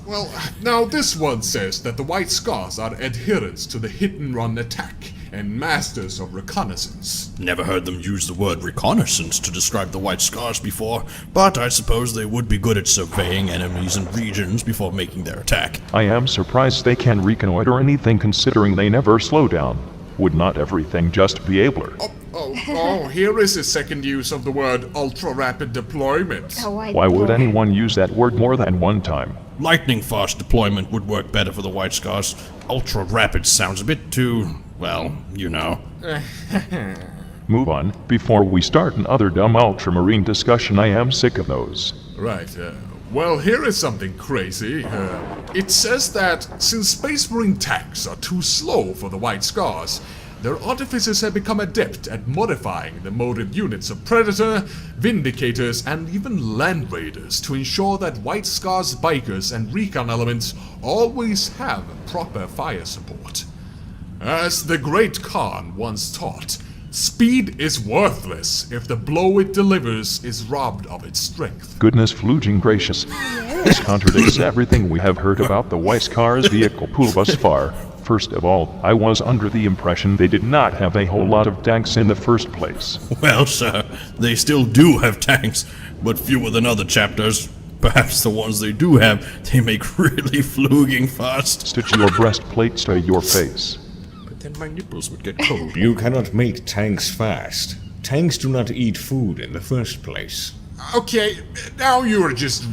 Well, now this one says that the White Scars are adherents to the hit-and-run attack and masters of reconnaissance. Never heard them use the word reconnaissance to describe the White Scars before, but I suppose they would be good at surveying enemies and regions before making their attack. I am surprised they can reconnoiter anything considering they never slow down. Would not everything just be abler? Here is a second use of the word ultra-rapid deployment. Why would anyone use that word more than one time? Lightning fast deployment would work better for the White Scars. Ultra rapid sounds a bit too, well, you know. Move on. Before we start another dumb ultramarine discussion, I am sick of those. Right, well, here is something crazy. It says that since Space Marine tanks are too slow for the White Scars, their artificers have become adept at modifying the motive units of Predator, Vindicators, and even Land Raiders to ensure that White Scars bikers and recon elements always have proper fire support. As the Great Khan once taught, speed is worthless if the blow it delivers is robbed of its strength. Goodness fluging gracious. This contradicts everything we have heard about the White Scars vehicle pool thus far. First of all, I was under the impression they did not have a whole lot of tanks in the first place. Well, sir, they still do have tanks, but fewer than other chapters. Perhaps the ones they do have, they make really fluging fast. Stitch your breastplates to your face. But then my nipples would get cold. You cannot make tanks fast. Tanks do not eat food in the first place. Okay, now you're just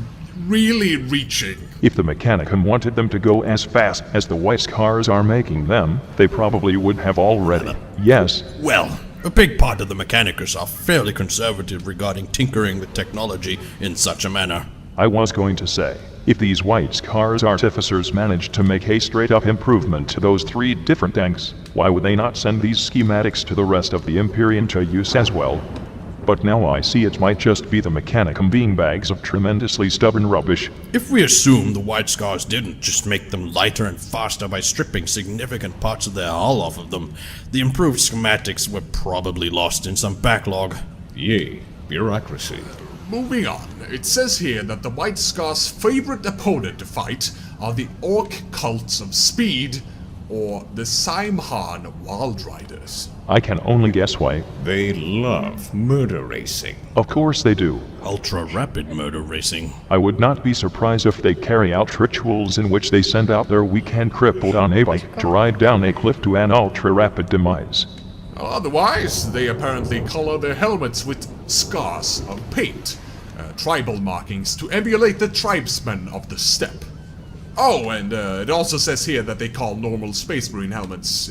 really reaching. If the Mechanicum wanted them to go as fast as the White Scars are making them, they probably would have already. Yes. Well, a big part of the Mechanicus are fairly conservative regarding tinkering with technology in such a manner. I was going to say, if these White Scars artificers managed to make a straight-up improvement to those 3 different tanks, why would they not send these schematics to the rest of the Imperium to use as well? But now I see it might just be the Mechanicum being bags of tremendously stubborn rubbish. If we assume the White Scars didn't just make them lighter and faster by stripping significant parts of their hull off of them, the improved schematics were probably lost in some backlog. Yea, bureaucracy. Moving on, it says here that the White Scars' favorite opponent to fight are the Orc cults of speed, or the Saimhan Wild Riders. I can only guess why. They love murder racing. Of course they do. Ultra-rapid murder racing. I would not be surprised if they carry out rituals in which they send out their weekend crippled on a bike to ride down a cliff to an ultra-rapid demise. Otherwise, they apparently color their helmets with scars of paint, tribal markings to emulate the tribesmen of the steppe. Oh, and it also says here that they call normal Space Marine helmets,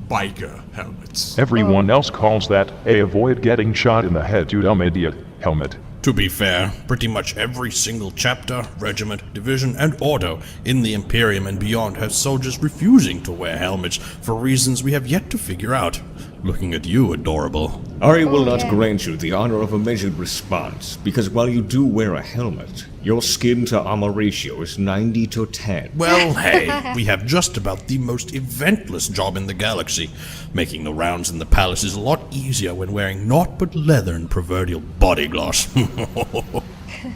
biker helmets. Everyone else calls that a avoid getting shot in the head, you dumb idiot helmet. To be fair, pretty much every single chapter, regiment, division, and order in the Imperium and beyond has soldiers refusing to wear helmets for reasons we have yet to figure out. looking at you, adorable. I will not yeah. grant you the honor of a measured response, because while you do wear a helmet, your skin to armor ratio is 90 to 10. Well, hey, we have just about the most eventless job in the galaxy. Making the rounds in the palace is a lot easier when wearing naught but leather and proverbial body gloss.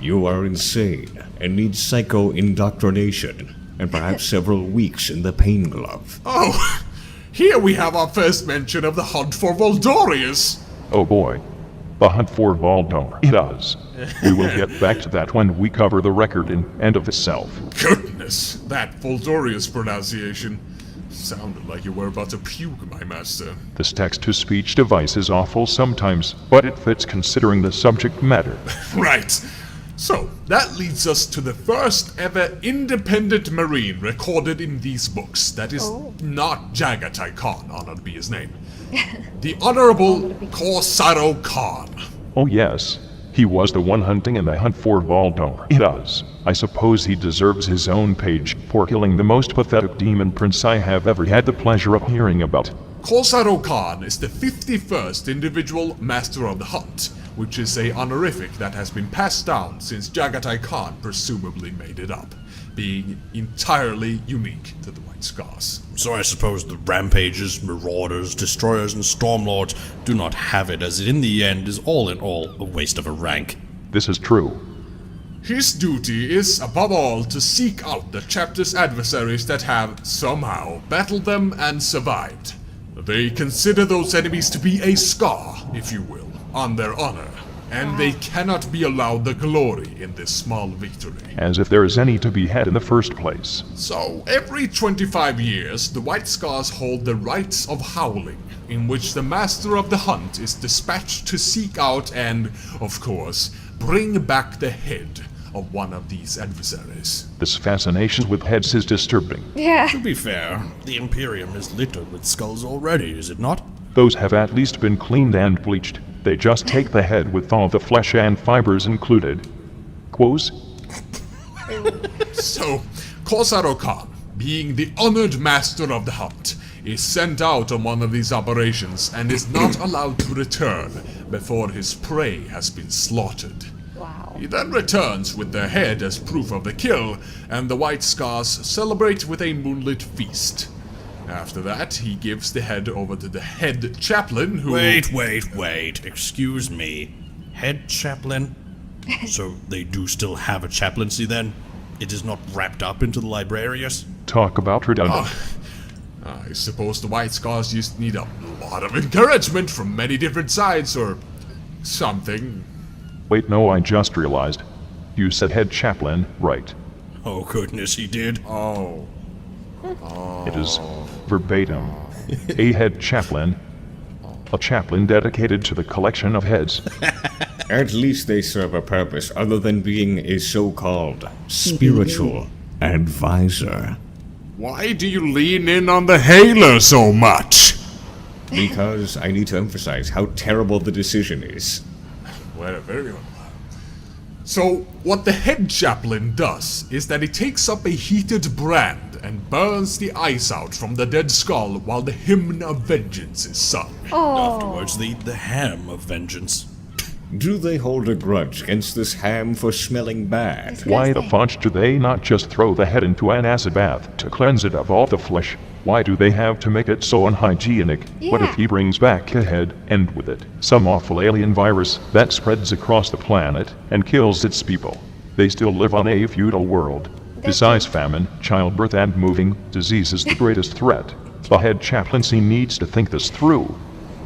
You are insane and need psycho indoctrination, and perhaps several weeks in the pain glove. Oh, here we have our first mention of the hunt for Voldorius. Oh boy. The hunt for Voldor. It does. We will get back to that when we cover the record in and of itself. Goodness, that Voldorius pronunciation sounded like you were about to puke, my master. This text-to-speech device is awful sometimes, but it fits considering the subject matter. Right. So, that leads us to the first ever independent Marine recorded in these books. That is not Jagatai Khan, honored be his name. The Honorable Corsaro Khan. Oh yes, he was the one hunting in the hunt for Voldor. It does. I suppose he deserves his own page for killing the most pathetic demon prince I have ever had the pleasure of hearing about. Corsaro Khan is the 51st individual Master of the Hunt, which is a honorific that has been passed down since Jagatai Khan presumably made it up, being entirely unique to the White Scars. So I suppose the rampages, marauders, destroyers, and stormlords do not have it, as it in the end is all in all a waste of a rank. This is true. His duty is, above all, to seek out the chapter's adversaries that have, somehow, battled them and survived. They consider those enemies to be a scar, if you will, on their honor, and they cannot be allowed the glory in this small victory. As if there is any to be had in the first place. So, every 25 years, the White Scars hold the Rites of Howling, in which the Master of the Hunt is dispatched to seek out and, of course, bring back the head of one of these adversaries. This fascination with heads is disturbing. Yeah. To be fair, the Imperium is littered with skulls already, is it not? Those have at least been cleaned and bleached. They just take the head with all the flesh and fibers included. Quos? So, Corsaro Khan, being the honored Master of the Hunt, is sent out on one of these operations and is not allowed to return before his prey has been slaughtered. Wow. He then returns with their head as proof of the kill, and the White Scars celebrate with a moonlit feast. After that, he gives the head over to the head chaplain who... Wait. Excuse me. Head chaplain? So they do still have a chaplaincy then? It is not wrapped up into the librarius? Talk about redundant. I suppose the White Scars just need a lot of encouragement from many different sides, or something. Wait, no, I just realized. You said head chaplain, right? Oh goodness, he did. Oh. It is verbatim. A head chaplain. A chaplain dedicated to the collection of heads. At least they serve a purpose other than being a so-called spiritual advisor. Why do you lean in on the Hailer so much? Because I need to emphasize how terrible the decision is. Well, very well. So, what the head chaplain does is that he takes up a heated brand and burns the ice out from the dead skull while the hymn of vengeance is sung. Afterwards, they eat the ham of vengeance. Do they hold a grudge against this ham for smelling bad? Why the fudge do they not just throw the head into an acid bath to cleanse it of all the flesh? Why do they have to make it so unhygienic? What if he brings back a head, and with it, some awful alien virus that spreads across the planet and kills its people? They still live on a feudal world. Besides famine, childbirth, and moving, disease is the greatest threat. The head chaplaincy needs to think this through.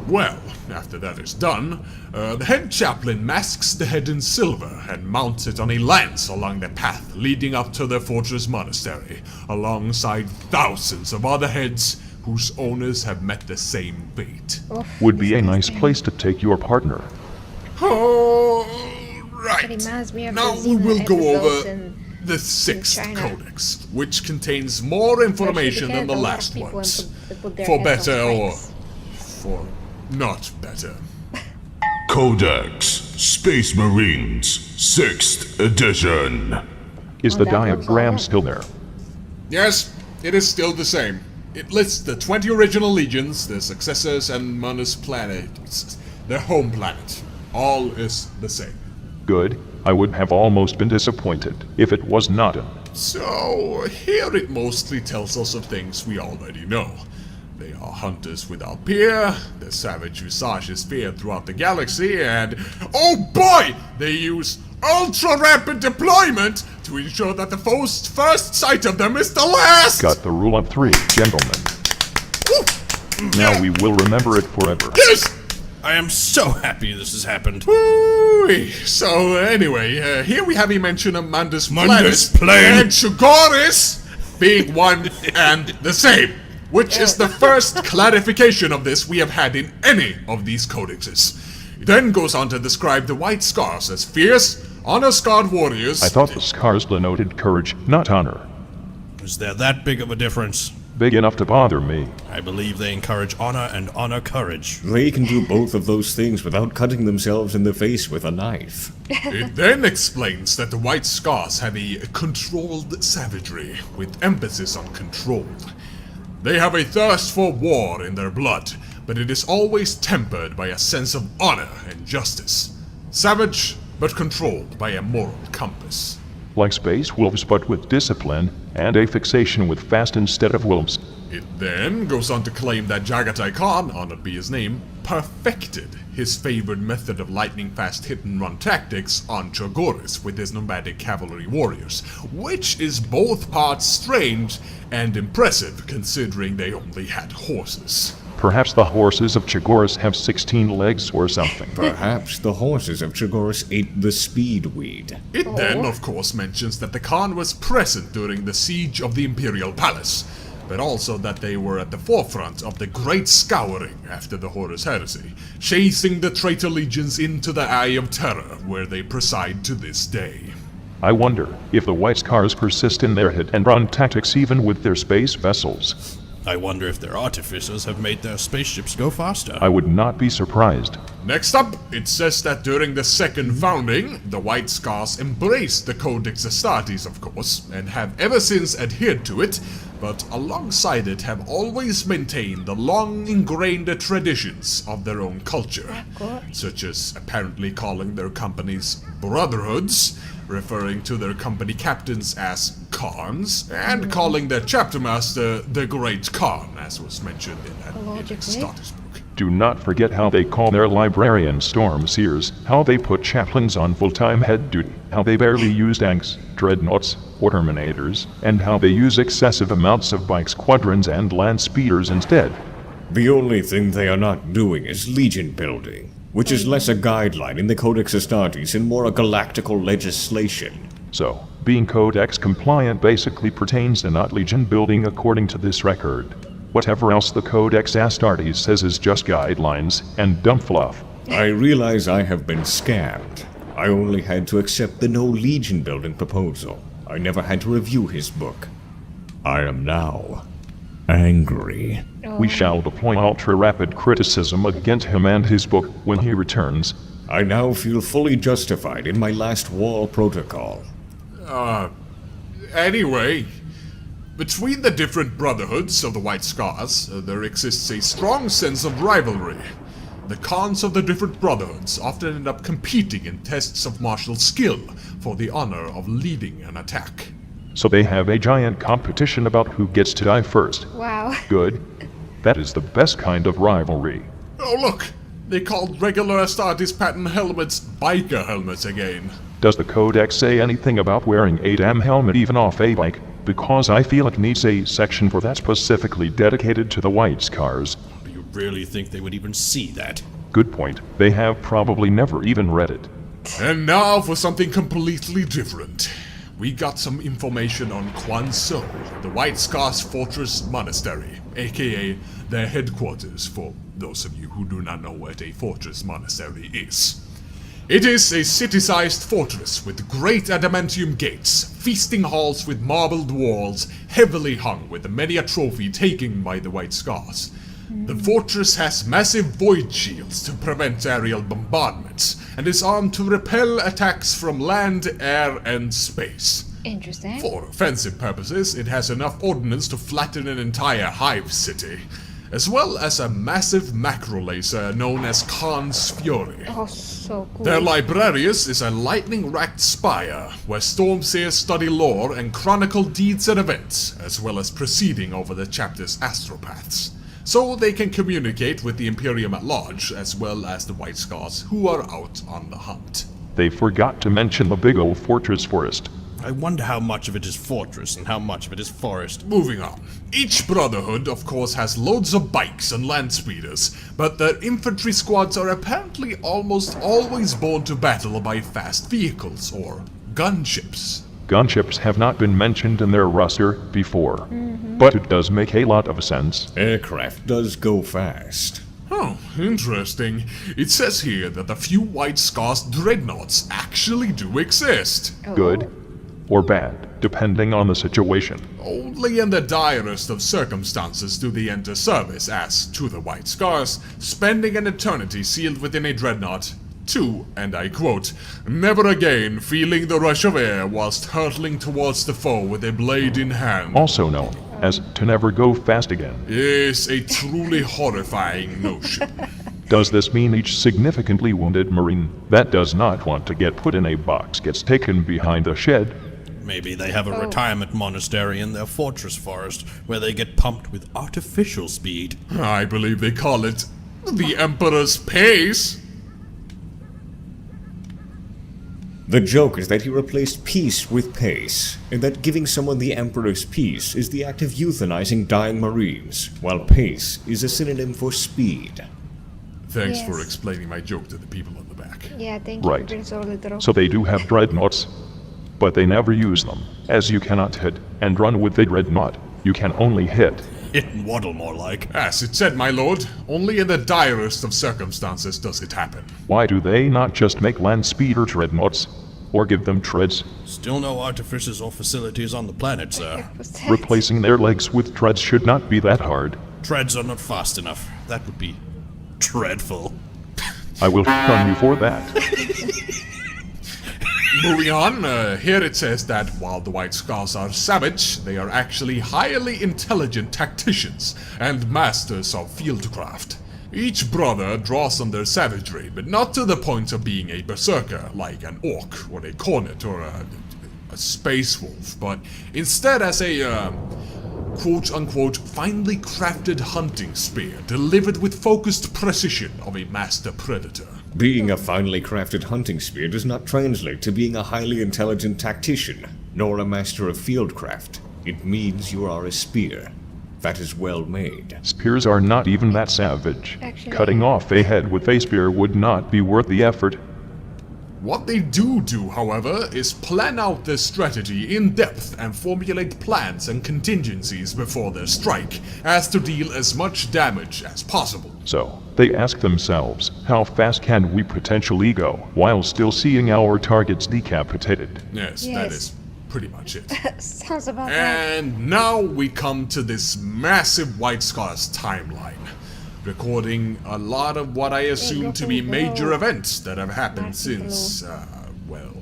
Well, after that is done, the head chaplain masks the head in silver and mounts it on a lance along the path leading up to their fortress monastery, alongside thousands of other heads whose owners have met the same fate. Would be a nice place to take your partner. Oh, It right. reminds me of Now the we Xena will go episodes over in the sixth China. codex, which contains more information than the last ones. For better or for not better. Codex Space Marines 6th edition. Is Oh, the that looks diagram alright. still there? Yes, it is still the same. It lists the 20 original legions, their successors, and Manus planet, their home planet. All is the same. Good. I would have almost been disappointed if it was not. So, here it mostly tells us of things we already know. They are hunters without peer, their savage visage is feared throughout the galaxy, and oh boy! They use ultra-rapid deployment to ensure that the foe's first sight of them is the last! Got the rule of 3, gentlemen. Now we will remember it forever. Yes! I am so happy this has happened. Woo-wee. So, anyway, here we have a mention of Mandus Mandus Planet Plane. and Chigoris being one and the same, which is the first clarification of this we have had in any of these codexes. It then goes on to describe the White Scars as fierce, honor-scarred warriors. I thought the scars denoted courage, not honor. Is there that big of a difference? Big enough to bother me. I believe they encourage honor and honor courage. They can do both of those things without cutting themselves in the face with a knife. It then explains that the White Scars have a controlled savagery, with emphasis on control. They have a thirst for war in their blood, but it is always tempered by a sense of honor and justice. Savage, but controlled by a moral compass. Like space wolves, but with discipline and a fixation with fast instead of wolves. It then goes on to claim that Jagatai Khan, honored be his name, perfected his favored method of lightning-fast hit-and-run tactics on Chogoris with his nomadic cavalry warriors, which is both parts strange and impressive considering they only had horses. Perhaps the horses of Chigoris have 16 legs or something. Perhaps the horses of Chigoris ate the speedweed. It then, of course, mentions that the Khan was present during the siege of the Imperial Palace, but also that they were at the forefront of the Great Scouring after the Horus Heresy, chasing the traitor legions into the Eye of Terror, where they preside to this day. I wonder if the White Scars persist in their hit-and-run tactics even with their space vessels. I wonder if their artificers have made their spaceships go faster. I would not be surprised. Next up, it says that during the second founding, the White Scars embraced the Codex Astartes, of course, and have ever since adhered to it, but alongside it have always maintained the long ingrained traditions of their own culture, such as apparently calling their companies brotherhoods, referring to their company captains as Khans, and calling their chapter master the Great Khan, as was mentioned in that Astartes book. Do not forget how they call their librarians storm seers, how they put chaplains on full-time head duty, how they barely use tanks, dreadnoughts, or terminators, and how they use excessive amounts of bike squadrons and land speeders instead. The only thing they are not doing is legion building, which is less a guideline in the Codex Astartes and more a galactical legislation. So, being Codex compliant basically pertains to not legion building according to this record. Whatever else the Codex Astartes says is just guidelines and dumb fluff. I realize I have been scammed. I only had to accept the no legion building proposal. I never had to review his book. I am now angry. We shall deploy ultra-rapid criticism against him and his book when he returns. I now feel fully justified in my last wall protocol. Anyway, between the different brotherhoods of the White Scars, there exists a strong sense of rivalry. The Khans of the different brotherhoods often end up competing in tests of martial skill for the honor of leading an attack. So they have a giant competition about who gets to die first. Wow. Good. That is the best kind of rivalry. Oh look! They called regular Astartes pattern helmets biker helmets again. Does the Codex say anything about wearing a damn helmet even off a bike? Because I feel it needs a section for that specifically dedicated to the White Scars. Do you really think they would even see that? Good point. They have probably never even read it. And now for something completely different. We got some information on Kwanso, the White Scars Fortress Monastery, aka their headquarters for those of you who do not know what a fortress monastery is. It is a city-sized fortress with great adamantium gates, feasting halls with marbled walls, heavily hung with many a trophy taken by the White Scars. The fortress has massive void shields to prevent aerial bombardments, and is armed to repel attacks from land, air, and space. Interesting. For offensive purposes, it has enough ordnance to flatten an entire hive city, as well as a massive macro laser known as Khan's Fury. Oh, so cool. Their librarius is a lightning-racked spire, where Stormseers study lore and chronicle deeds and events, as well as proceeding over the chapter's astropaths, so they can communicate with the Imperium at large, as well as the White Scars who are out on the hunt. They forgot to mention the big old fortress forest. I wonder how much of it is fortress and how much of it is forest. Moving on. Each brotherhood, of course, has loads of bikes and land speeders, but their infantry squads are apparently almost always born to battle by fast vehicles, or gunships. Gunships have not been mentioned in their roster before, but it does make a lot of sense. Aircraft does go fast. Oh, interesting. It says here that a few White Scars dreadnoughts actually do exist. Good or bad, depending on the situation. Only in the direst of circumstances do they enter service as, to the White Scars, spending an eternity sealed within a dreadnought, to, and I quote, never again feeling the rush of air whilst hurtling towards the foe with a blade in hand. Also known as to never go fast again. Is a truly horrifying notion. Does this mean each significantly wounded Marine that does not want to get put in a box gets taken behind a shed? Maybe they have a retirement monastery in their fortress forest where they get pumped with artificial speed. I believe they call it the Emperor's Pace. The joke is that he replaced peace with pace, and that giving someone the Emperor's peace is the act of euthanizing dying Marines, while pace is a synonym for speed. Thanks Yes. for explaining my joke to the people in the back. Yeah, thank you Right. for being so literal. So they do have dreadnoughts, but they never use them, as you cannot hit and run with the dreadnought. You can only hit. Hit and waddle more like. As it said, my lord, only in the direst of circumstances does it happen. Why do they not just make land speeder dreadnoughts? Or give them treads? Still no artificers or facilities on the planet, sir. What's that? Replacing their legs with treads should not be that hard. Treads are not fast enough. That would be dreadful. I will shun you for that. Moving on, here it says that while the White Scars are savage, they are actually highly intelligent tacticians and masters of fieldcraft. Each brother draws on their savagery, but not to the point of being a berserker like an orc or a cornet or a space wolf, but instead as a quote-unquote finely crafted hunting spear delivered with focused precision of a master predator. Being a finely crafted hunting spear does not translate to being a highly intelligent tactician, nor a master of fieldcraft. It means you are a spear. That is well made. Spears are not even that savage. Actually- Cutting off a head with a spear would not be worth the effort. What they do, however, is plan out their strategy in depth and formulate plans and contingencies before their strike, as to deal as much damage as possible. So, they ask themselves, how fast can we potentially go, while still seeing our targets decapitated? Yes, that Yes. is pretty much it. Sounds about right. And now we come to this massive White Scars timeline, recording a lot of what I assume to be major events that have happened since, well,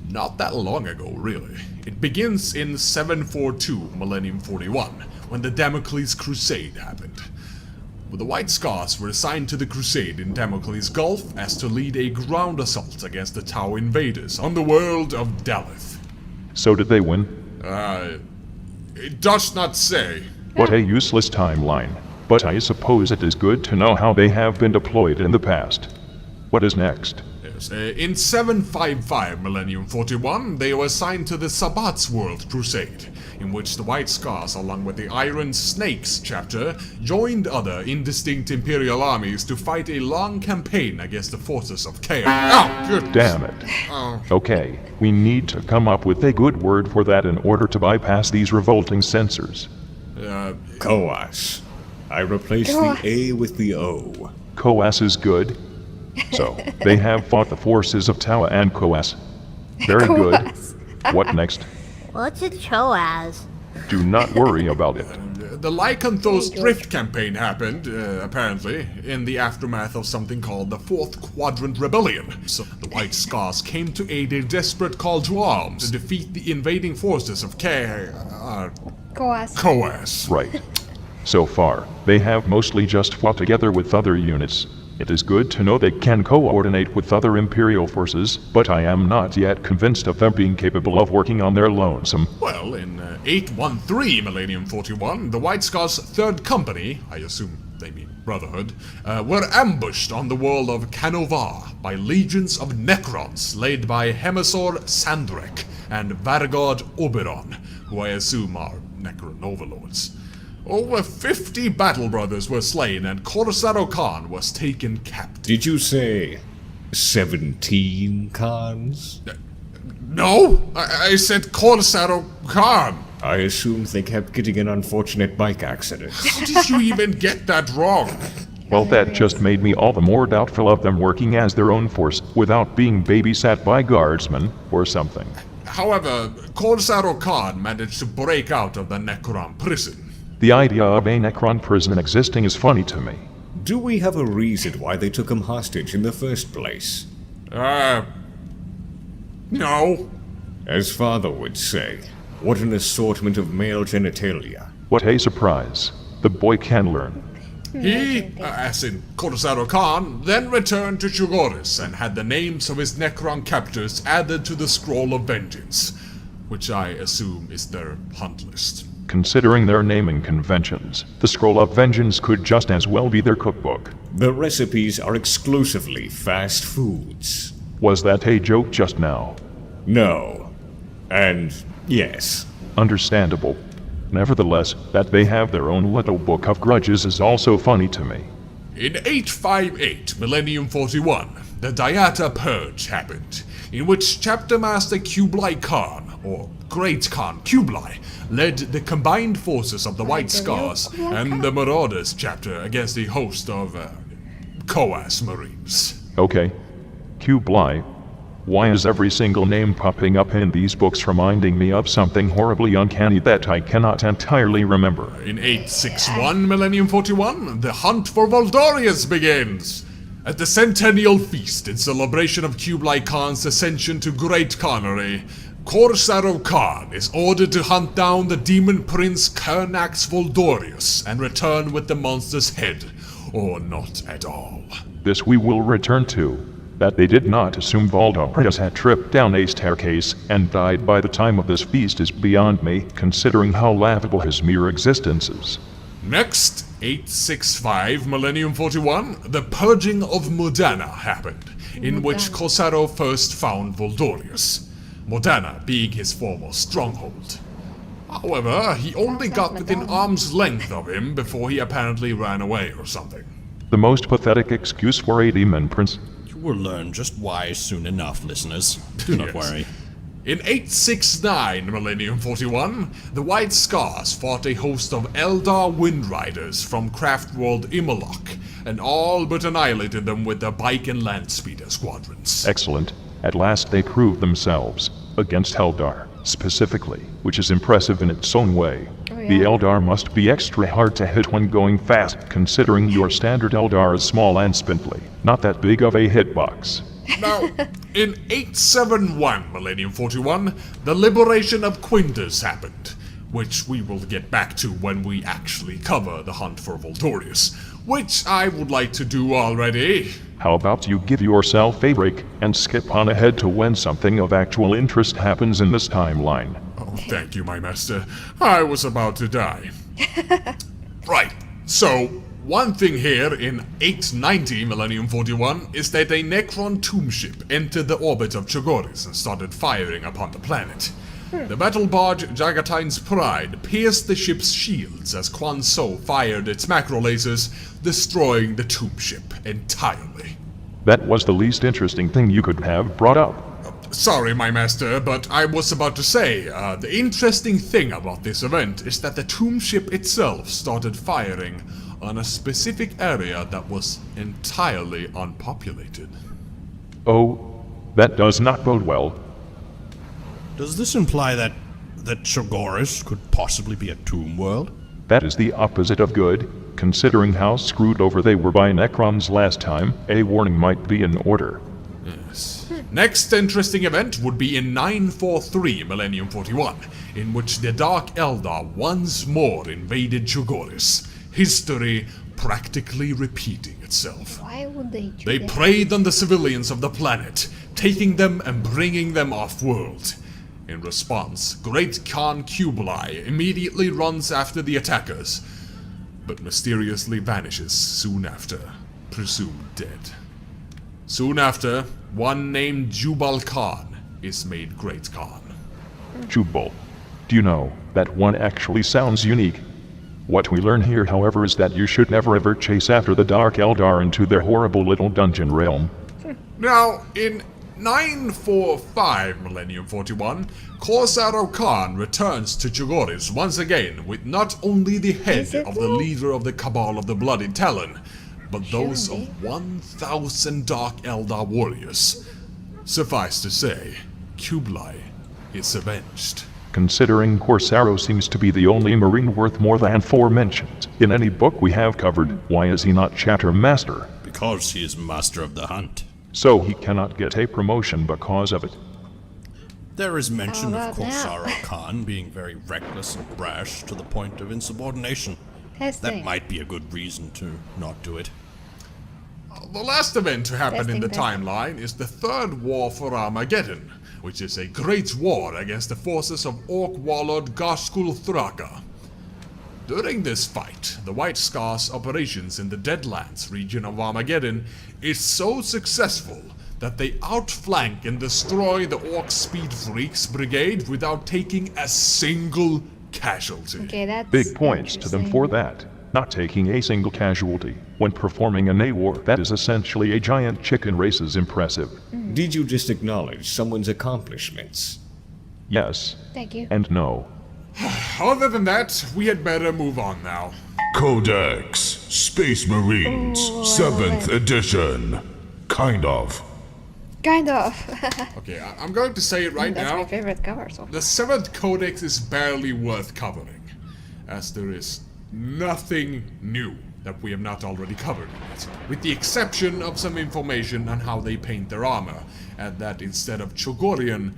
not that long ago, really. It begins in 742 Millennium 41, when the Damocles Crusade happened. The White Scars were assigned to the crusade in Damocles Gulf as to lead a ground assault against the Tau invaders on the world of Daleth. So did they win? It does not say. What a useless timeline. But I suppose it is good to know how they have been deployed in the past. What is next? Yes, in 755 Millennium 41, they were assigned to the Sabbat's World Crusade, in which the White Scars, along with the Iron Snakes chapter, joined other indistinct Imperial armies to fight a long campaign against the forces of Chaos. Oh, goodness. Damn it. Okay, we need to come up with a good word for that in order to bypass these revolting censors. Coas. I replaced the A with the O. Coas is good. So, they have fought the forces of Tawa and Coas. Very good. What next? What's a Choaz? Do not worry about it. The Lycanthos Drift campaign happened, apparently, in the aftermath of something called the Fourth Quadrant Rebellion. So the White Scars came to aid a desperate call to arms to defeat the invading forces of Coas. Right. So far, they have mostly just fought together with other units. It is good to know they can coordinate with other Imperial forces, but I am not yet convinced of them being capable of working on their lonesome. Well, in 813 Millennium 41, the White Scars' third company, I assume they mean Brotherhood, were ambushed on the world of Canovar by legions of Necrons led by Hemisor Sandrek and Vargard Oberon, who I assume are Necron overlords. Over 50 battle brothers were slain and Corsaro Khan was taken captive. Did you say 17 Khans? No, I said Corsaro Khan. I assumed they kept getting in unfortunate bike accidents. How did you even get that wrong? Well, that just made me all the more doubtful of them working as their own force without being babysat by guardsmen or something. However, Corsaro Khan managed to break out of the Necron prison. The idea of a Necron prison existing is funny to me. Do we have a reason why they took him hostage in the first place? No. As father would say, what an assortment of male genitalia. What a surprise. The boy can learn. He, as in Corsaro Khan, then returned to Chogoris and had the names of his Necron captors added to the Scroll of Vengeance, which I assume is their hunt list. Considering their naming conventions, the Scroll of Vengeance could just as well be their cookbook. The recipes are exclusively fast foods. Was that a joke just now? No. And yes. Understandable. Nevertheless, that they have their own little book of grudges is also funny to me. In 858 Millennium 41, the Dayata Purge happened, in which Chapter Master Kublai Khan, or Great Khan Kublai, led the combined forces of the White Scars and the Marauders chapter against a host of Coas Marines. Okay. Kublai. Why is every single name popping up in these books reminding me of something horribly uncanny that I cannot entirely remember? In 861 Millennium 41, the hunt for Voldorius begins! At the Centennial Feast in celebration of Kublai Khan's ascension to Great Khanary, Corsaro Khan is ordered to hunt down the demon prince Kernax Voldorius and return with the monster's head, or not at all. This we will return to. That they did not assume Voldorius had tripped down a staircase and died by the time of this feast is beyond me, considering how laughable his mere existence is. Next, 865 Millennium 41, the Purging of Modana happened, in which Corsaro first found Voldorius, Modana being his former stronghold. However, he only got within arm's length of him before he apparently ran away or something. The most pathetic excuse for a demon prince. You will learn just why soon enough, listeners. Do not Yes. worry. In 869 Millennium 41, the White Scars fought a host of Eldar Windriders from craft world Imolok, and all but annihilated them with their bike and land speeder squadrons. Excellent. At last they proved themselves. Against Eldar, specifically, which is impressive in its own way. The Eldar must be extra hard to hit when going fast, considering your standard Eldar is small and spindly. Not that big of a hitbox. Now, in 871 Millennium 41, the liberation of Quintus happened, which we will get back to when we actually cover the hunt for Voldorius, which I would like to do already. How about you give yourself a break and skip on ahead to when something of actual interest happens in this timeline? Oh, thank you, my master. I was about to die. Right, so one thing here in 890 Millennium 41 is that a Necron tomb ship entered the orbit of Chogoris and started firing upon the planet. The battle barge Jagatine's Pride pierced the ship's shields as Quan So fired its macro lasers, destroying the tomb ship entirely. That was the least interesting thing you could have brought up. Sorry, my master, but I was about to say, the interesting thing about this event is that the tomb ship itself started firing on a specific area that was entirely unpopulated. Oh, that does not bode well. Does this imply that Chogoris could possibly be a tomb world? That is the opposite of good. Considering how screwed over they were by Necrons last time, a warning might be in order. Yes. Next interesting event would be in 943 Millennium 41, in which the Dark Eldar once more invaded Chogoris. History practically repeating itself. Why would they do They that? preyed on the civilians of the planet, taking them and bringing them off-world. In response, Great Khan Kublai immediately runs after the attackers, but mysteriously vanishes soon after, presumed dead. Soon after, one named Jubal Khan is made Great Khan. Jubal. Do you know, that one actually sounds unique. What we learn here, however, is that you should never ever chase after the Dark Eldar into their horrible little dungeon realm. Now, in 945 Millennium 41, Corsaro Khan returns to Chogoris once again with not only the head Is it of the though? leader of the Cabal of the Bloody Talon, but those Surely. of 1,000 Dark Eldar warriors. Suffice to say, Kublai is avenged. Considering Corsaro seems to be the only Marine worth more than 4 mentions in any book we have covered, why is he not Chapter Master? Because he is master of the hunt. So he cannot get a promotion because of it. There is mention How of about now? Corsaro Khan being very reckless and brash to the point of insubordination. Testing. That might be a good reason to not do it. The last event to happen in the Testing. timeline is the Third War for Armageddon, which is a great war against the forces of Orc warlord Garskul Thraka. During this fight, the White Scars' operations in the Deadlands region of Armageddon is so successful that they outflank and destroy the Orc Speed Freaks brigade without taking a single casualty. Okay, that's Big points to them interesting. for that. Not taking a single casualty when performing an A-war that is essentially a giant chicken race is impressive. Did you just acknowledge someone's accomplishments? Yes Thank you. and no. Other than that, we had better move on now. Codex Space Marines, Oh, I 7th love it. edition. Kind of. Kind of. Okay, I'm going to say it right That's now. my favorite cover so far. The 7th Codex is barely worth covering, as there is nothing new that we have not already covered in it, with the exception of some information on how they paint their armor, and that instead of Chogorian,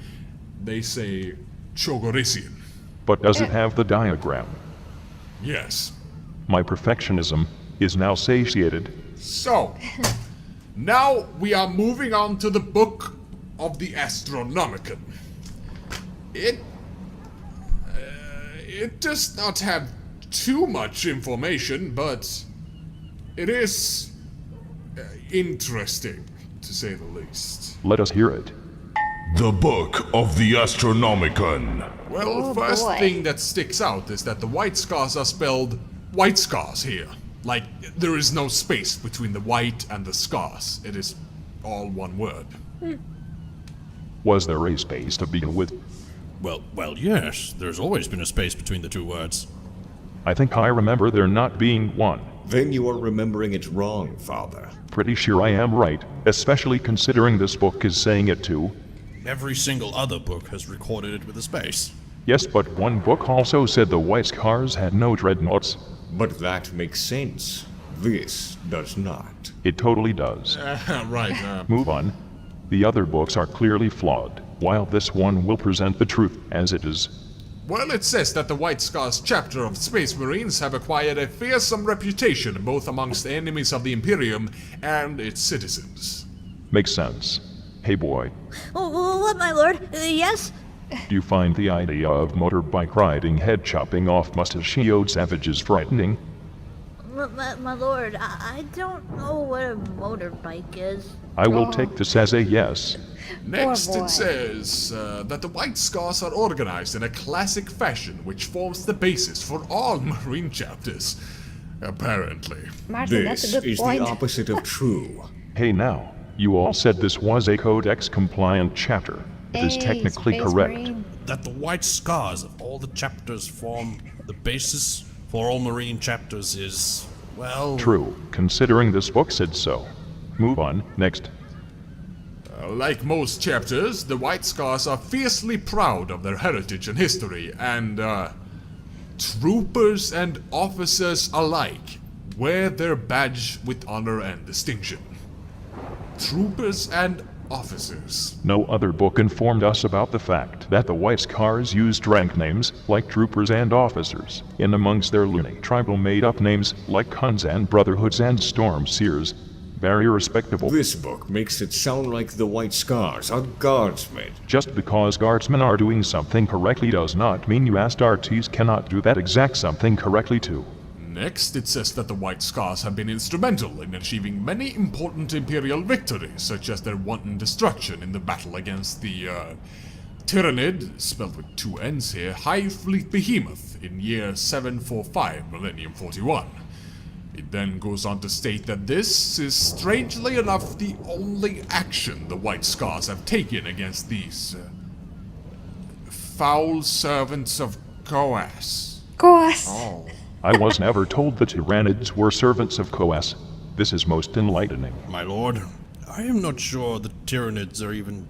they say Chogorisian. But does it have the diagram? Yes. My perfectionism is now satiated. So, now we are moving on to the Book of the Astronomicon. It does not have too much information, but it is interesting, to say the least. Let us hear it. The Book of the Astronomicon. Well, Oh, first boy. thing that sticks out is that the White Scars are spelled White Scars here. Like, there is no space between the white and the scars. It is all one word. Was there a space to begin with? Well, yes. There's always been a space between the two words. I think I remember there not being one. Then you are remembering it wrong, Father. Pretty sure I am right, especially considering this book is saying it too. Every single other book has recorded it with a space. Yes, but one book also said the White Scars had no dreadnoughts. But that makes sense. This does not. It totally does. Right, Move on. The other books are clearly flawed, while this one will present the truth as it is. Well, it says that the White Scars chapter of Space Marines have acquired a fearsome reputation both amongst the enemies of the Imperium and its citizens. Makes sense. Hey boy, Oh, what, my lord? Yes? do you find the idea of motorbike riding head chopping off mustachioed savages frightening? My lord, I don't know what a motorbike is. I will Oh. take this as a yes. Next, boy. it says that the White Scars are organized in a classic fashion which forms the basis for all Marine chapters. Apparently. Martin, that's This a good is point. the opposite of true. Hey now, you all said this was a Codex compliant chapter. It is Hey, technically Space correct. Marine. That the White Scars of all the chapters form the basis for all Marine chapters is, well... True, considering this book said so. Move on, next. Like most chapters, the White Scars are fiercely proud of their heritage and history, and, Troopers and officers alike wear their badge with honor and distinction. Troopers and officers. No other book informed us about the fact that the White Scars used rank names like troopers and officers in amongst their loony tribal made-up names like Khans and Brotherhoods and Storm Seers. Very respectable. This book makes it sound like the White Scars are guardsmen. Just because guardsmen are doing something correctly does not mean you Astartes cannot do that exact something correctly too. Next, it says that the White Scars have been instrumental in achieving many important Imperial victories, such as their wanton destruction in the battle against the, Tyrannid, spelled with two N's here, High Fleet Behemoth in year 745, Millennium 41. It then goes on to state that this is, strangely enough, the only action the White Scars have taken against these, foul servants of Coas. Coas. Oh. I was never told the Tyrannids were servants of Coas. This is most enlightening. My lord, I am not sure the Tyranids are even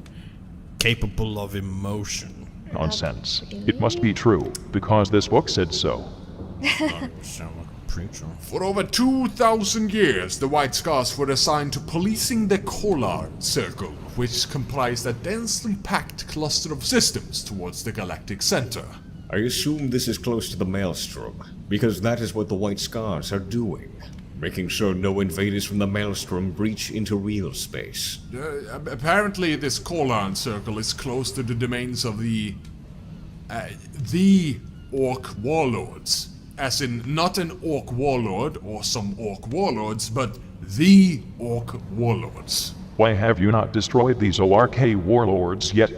capable of emotion. Nonsense. It must be true, because this book said so. Sound like a preacher. For over 2,000 years, the White Scars were assigned to policing the Kolar Circle, which comprised a densely packed cluster of systems towards the galactic center. I assume this is close to the Maelstrom, because that is what the White Scars are doing. Making sure no invaders from the Maelstrom breach into real space. Apparently, this Kolar Circle is close to the domains of the Orc Warlords. As in, not an Orc Warlord or some Orc Warlords, but the Orc Warlords. Why have you not destroyed these ORK warlords yet?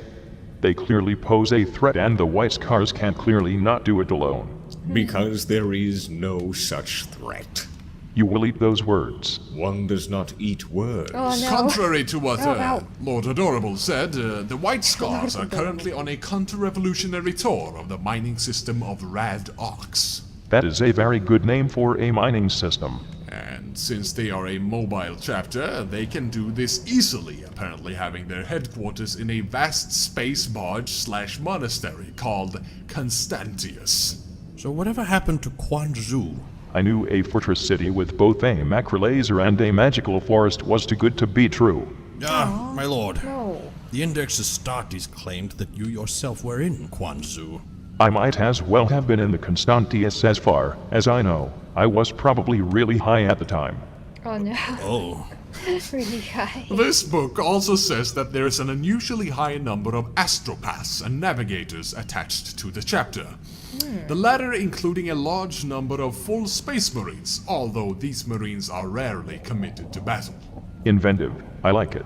They clearly pose a threat and the White Scars can clearly not do it alone. Because there is no such threat. You will eat those words. One does not eat words. Oh no. Contrary to what Oh, no. Lord Adorable said, the White Scars are currently on a counter-revolutionary tour of the mining system of Rad Ox. That is a very good name for a mining system. And since they are a mobile chapter, they can do this easily, apparently having their headquarters in a vast space barge/monastery called Constantius. So whatever happened to Quanzhou? I knew a fortress city with both a macrolaser and a magical forest was too good to be true. Ah, my lord. No. The Index Astartes claimed that you yourself were in Quanzhou. I might as well have been in the Constantius as far as I know. I was probably really high at the time. Oh no. Oh. Really high. This book also says that there is an unusually high number of astropaths and navigators attached to the chapter. The latter including a large number of full space marines, although these marines are rarely committed to battle. Inventive. I like it.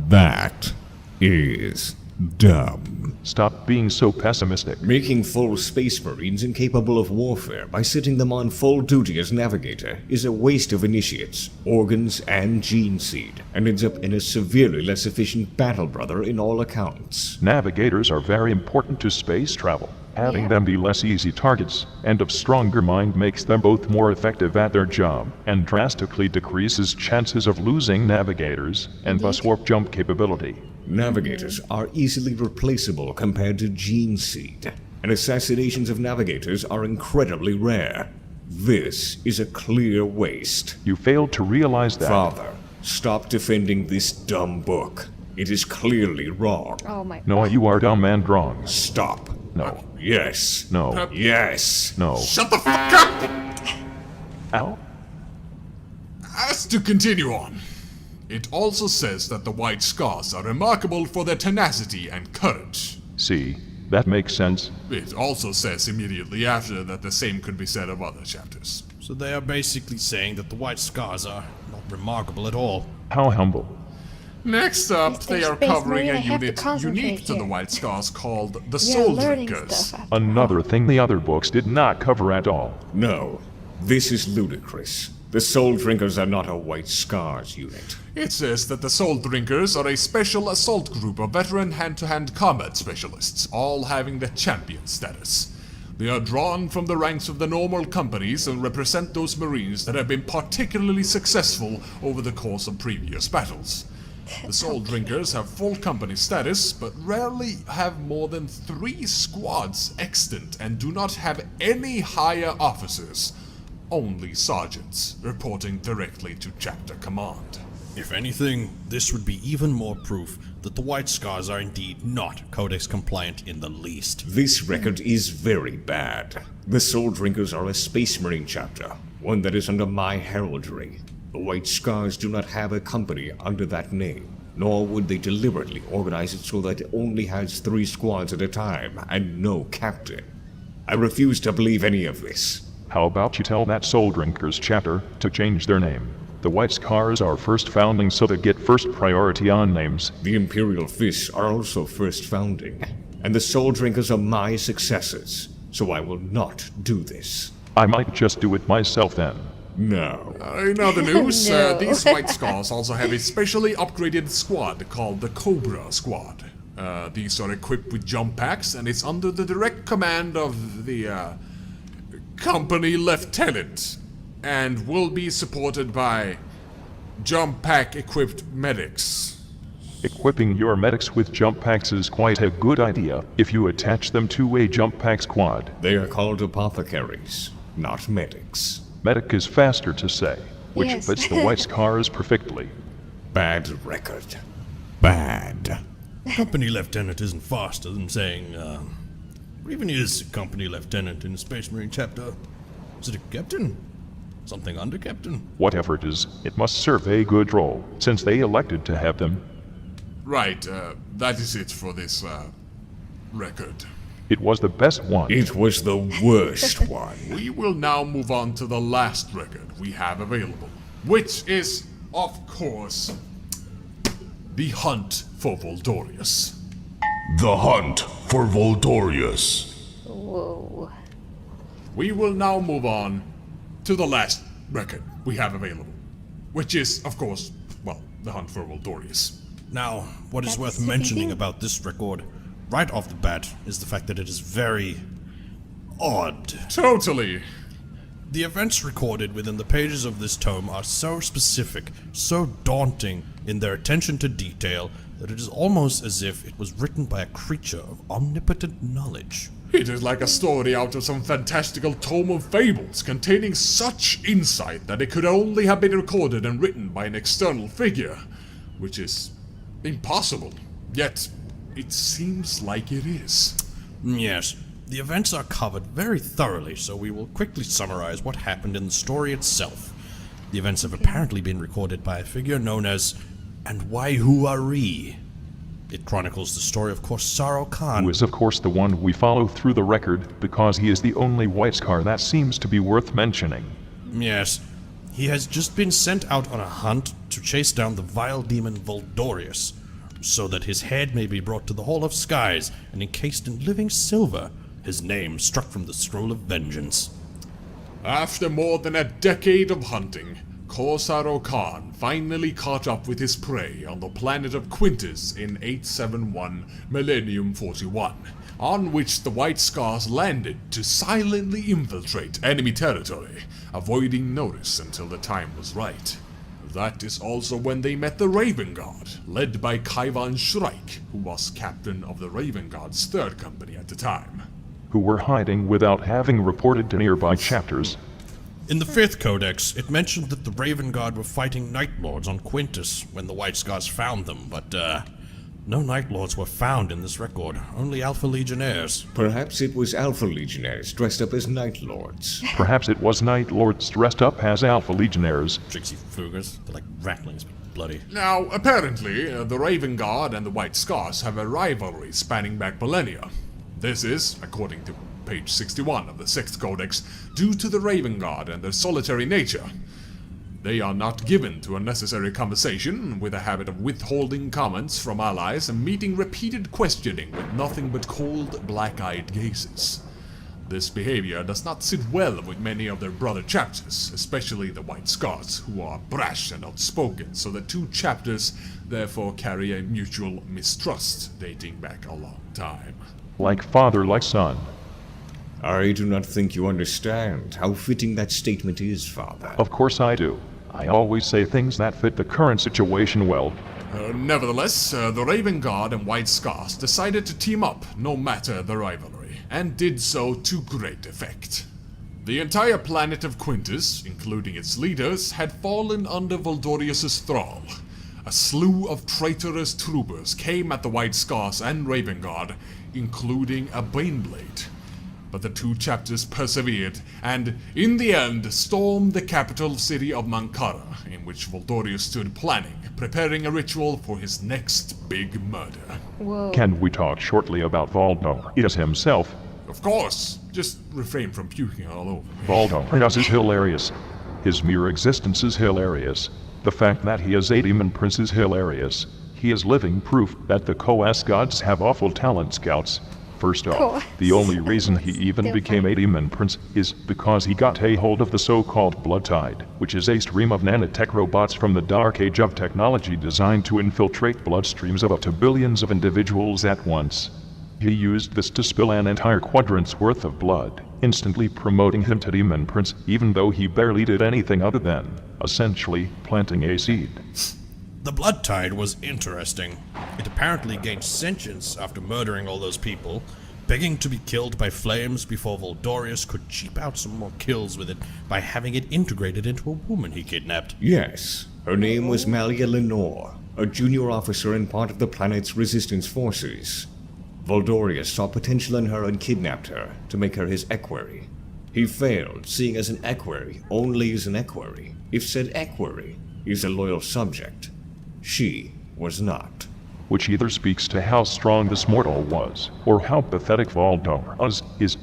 That is dumb. Stop being so pessimistic. Making full space marines incapable of warfare by setting them on full duty as navigator is a waste of initiates, organs, and gene seed, and ends up in a severely less efficient battle brother in all accounts. Navigators are very important to space travel. Having them be less easy targets and of stronger mind makes them both more effective at their job and drastically decreases chances of losing navigators and thus warp jump capability. Navigators are easily replaceable compared to gene seed, and assassinations of navigators are incredibly rare. This is a clear waste. You failed to realize that. Father, stop defending this dumb book. It is clearly wrong. Oh my. No, you are dumb and wrong. Stop. No. Yes. No. Yes. No. Shut the fuck up! Ow. As to continue on, it also says that the White Scars are remarkable for their tenacity and courage. See, that makes sense. It also says immediately after that the same could be said of other chapters. So they are basically saying that the White Scars are not remarkable at all. How humble. Next up, Mr. they are Space covering Marine, a I have to unit concentrate unique to the here. White Scars called the You're Soul learning Drinkers. stuff after Another thing the other books did not cover at all. No. This is ludicrous. The Soul Drinkers are not a White Scars unit. It says that the Soul Drinkers are a special assault group of veteran hand-to-hand combat specialists, all having the champion status. They are drawn from the ranks of the normal companies and represent those Marines that have been particularly successful over the course of previous battles. The Soul Drinkers have full company status, but rarely have more than 3 squads extant and do not have any higher officers. Only sergeants, reporting directly to chapter command. If anything, this would be even more proof that the White Scars are indeed not Codex compliant in the least. This record is very bad. The Soul Drinkers are a Space Marine chapter, one that is under my heraldry. The White Scars do not have a company under that name, nor would they deliberately organize it so that it only has 3 squads at a time and no captain. I refuse to believe any of this. How about you tell that Soul Drinkers chapter to change their name? The White Scars are first founding, so they get first priority on names. The Imperial Fists are also first founding, and the Soul Drinkers are my successors, so I will not do this. I might just do it myself then. No. In other news, No. these White Scars also have a specially upgraded squad called the Cobra Squad. These are equipped with jump packs, and it's under the direct command of the company lieutenant, and will be supported by jump pack equipped medics. Equipping your medics with jump packs is quite a good idea if you attach them to a jump pack squad. They are called apothecaries, not medics. Medic is faster to say, which Yes. fits the White Scars perfectly. Bad record. Bad. Company Lieutenant isn't faster than saying, what even is a Company Lieutenant in a Space Marine chapter? Is it a captain? Something under captain? Whatever it is, it must serve a good role, since they elected to have them. Right, that is it for this record. It was the best one. It was the worst one. We will now move on to the last record we have available, which is, of course, the Hunt for Voldorius. The hunt for Voldorius. Whoa. We will now move on to the last record we have available, which is, of course, well, the Hunt for Voldorius. Now, what is That's worth the mentioning thing. about this record, right off the bat, is the fact that it is very odd. Totally. The events recorded within the pages of this tome are so specific, so daunting in their attention to detail, that it is almost as if it was written by a creature of omnipotent knowledge. It is like a story out of some fantastical tome of fables containing such insight that it could only have been recorded and written by an external figure, which is impossible. Yet, it seems like it is. Yes, the events are covered very thoroughly, so we will quickly summarize what happened in the story itself. The events have apparently been recorded by a figure known as Andwaihuari. It chronicles the story of Corsaro Khan. Who is of course the one we follow through the record, because he is the only White Scar that seems to be worth mentioning. Yes, he has just been sent out on a hunt to chase down the vile demon Voldorius, so that his head may be brought to the Hall of Skies and encased in living silver, his name struck from the Scroll of Vengeance. After more than a decade of hunting, Corsaro Khan finally caught up with his prey on the planet of Quintus in 871 Millennium 41, on which the White Scars landed to silently infiltrate enemy territory, avoiding notice until the time was right. That is also when they met the Raven Guard, led by Kaivan Shrike, who was captain of the Raven Guard's 3rd company at the time. Who were hiding without having reported to nearby chapters. In the 5th Codex, it mentioned that the Raven Guard were fighting Night Lords on Quintus when the White Scars found them, but no Night Lords were found in this record, only Alpha Legionnaires. Perhaps it was Alpha Legionnaires dressed up as Night Lords. Perhaps it was Night Lords dressed up as Alpha Legionnaires. Trixie Fugers, they're like ratlings, but bloody. Now, apparently, the Raven Guard and the White Scars have a rivalry spanning back millennia. This is, according to page 61 of the 6th Codex, due to the Raven Guard and their solitary nature. They are not given to unnecessary conversation, with a habit of withholding comments from allies and meeting repeated questioning with nothing but cold, black-eyed gazes. This behavior does not sit well with many of their brother chapters, especially the White Scars, who are brash and outspoken, so the 2 chapters therefore carry a mutual mistrust dating back a long time. Like father, like son. I do not think you understand how fitting that statement is, Father. Of course I do. I always say things that fit the current situation well. Nevertheless, the Raven Guard and White Scars decided to team up no matter the rivalry, and did so to great effect. The entire planet of Quintus, including its leaders, had fallen under Voldorius's thrall. A slew of traitorous troopers came at the White Scars and Raven Guard, including a Baneblade. But the two chapters persevered, and in the end stormed the capital city of Mankara, in which Voldorius stood planning, preparing a ritual for his next big murder. Whoa. Can we talk shortly about Voldorius himself? Of course, just refrain from puking all over me. Voldorius is hilarious. His mere existence is hilarious. The fact that he is a demon prince is hilarious. He is living proof that the Coas gods have awful talent scouts. First off, the only reason he even Still became funny. a demon prince is because he got a hold of the so-called Blood Tide, which is a stream of nanotech robots from the Dark Age of technology designed to infiltrate bloodstreams of up to billions of individuals at once. He used this to spill an entire quadrant's worth of blood, instantly promoting him to demon prince, even though he barely did anything other than, essentially, planting a seed. The blood tide was interesting. It apparently gained sentience after murdering all those people, begging to be killed by flames before Voldorius could cheap out some more kills with it by having it integrated into a woman he kidnapped. Yes, her name was Malia Lenore, a junior officer and part of the planet's resistance forces. Voldorius saw potential in her and kidnapped her to make her his equerry. He failed, seeing as an equerry only is an equerry if said equerry is a loyal subject. She was not. Which either speaks to how strong this mortal was, or how pathetic Voldorius is.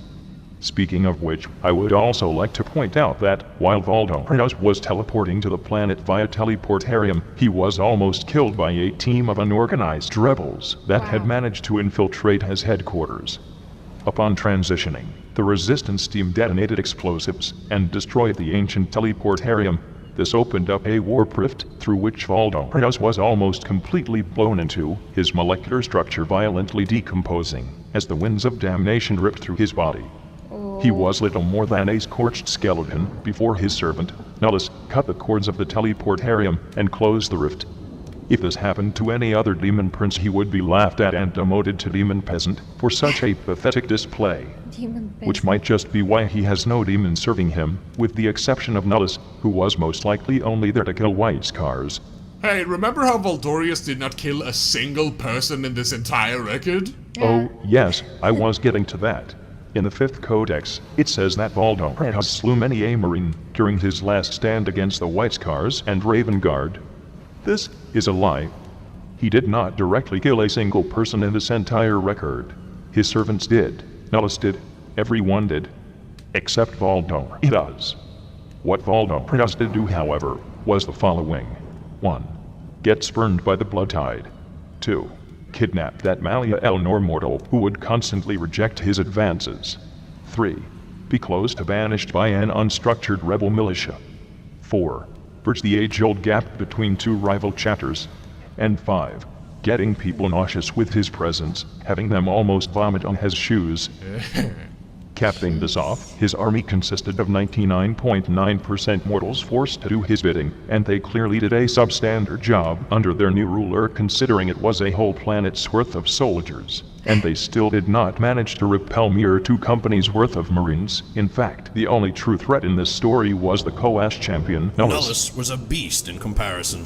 Speaking of which, I would also like to point out that, while Voldorius was teleporting to the planet via teleportarium, he was almost killed by a team of unorganized rebels that had managed to infiltrate his headquarters. Upon transitioning, the resistance team detonated explosives and destroyed the ancient teleportarium. This opened up a warp rift through which Voldorius was almost completely blown into, his molecular structure violently decomposing as the winds of damnation ripped through his body. He was little more than a scorched skeleton before his servant, Nullus, cut the cords of the teleportarium and closed the rift. If this happened to any other demon prince, he would be laughed at and demoted to demon peasant for such a pathetic display. Demon Which might just be why he has no demon serving him, with the exception of Nullus, who was most likely only there to kill White Scars. Hey, remember how Voldorius did not kill a single person in this entire record? Oh, yes, I was getting to that. In the 5th Codex, it says that Voldorius slew many a Marine during his last stand against the White Scars and Raven Guard. This is a lie. He did not directly kill a single person in this entire record. His servants did, Nullus did, everyone did. Except Voldorius. What Voldorius did do, however, was the following. 1. Get spurned by the blood tide. 2. Kidnap that Malia Eleanor mortal who would constantly reject his advances. 3. Be close to banished by an unstructured rebel militia. 4. Bridge the age-old gap between two rival chapters. And 5. Getting people nauseous with his presence, having them almost vomit on his shoes. Capping this off, his army consisted of 99.9% mortals forced to do his bidding, and they clearly did a substandard job under their new ruler, considering it was a whole planet's worth of soldiers. And they still did not manage to repel mere 2 companies worth of Marines. In fact, the only true threat in this story was the Coas champion, Nullus. Nullus was a beast in comparison.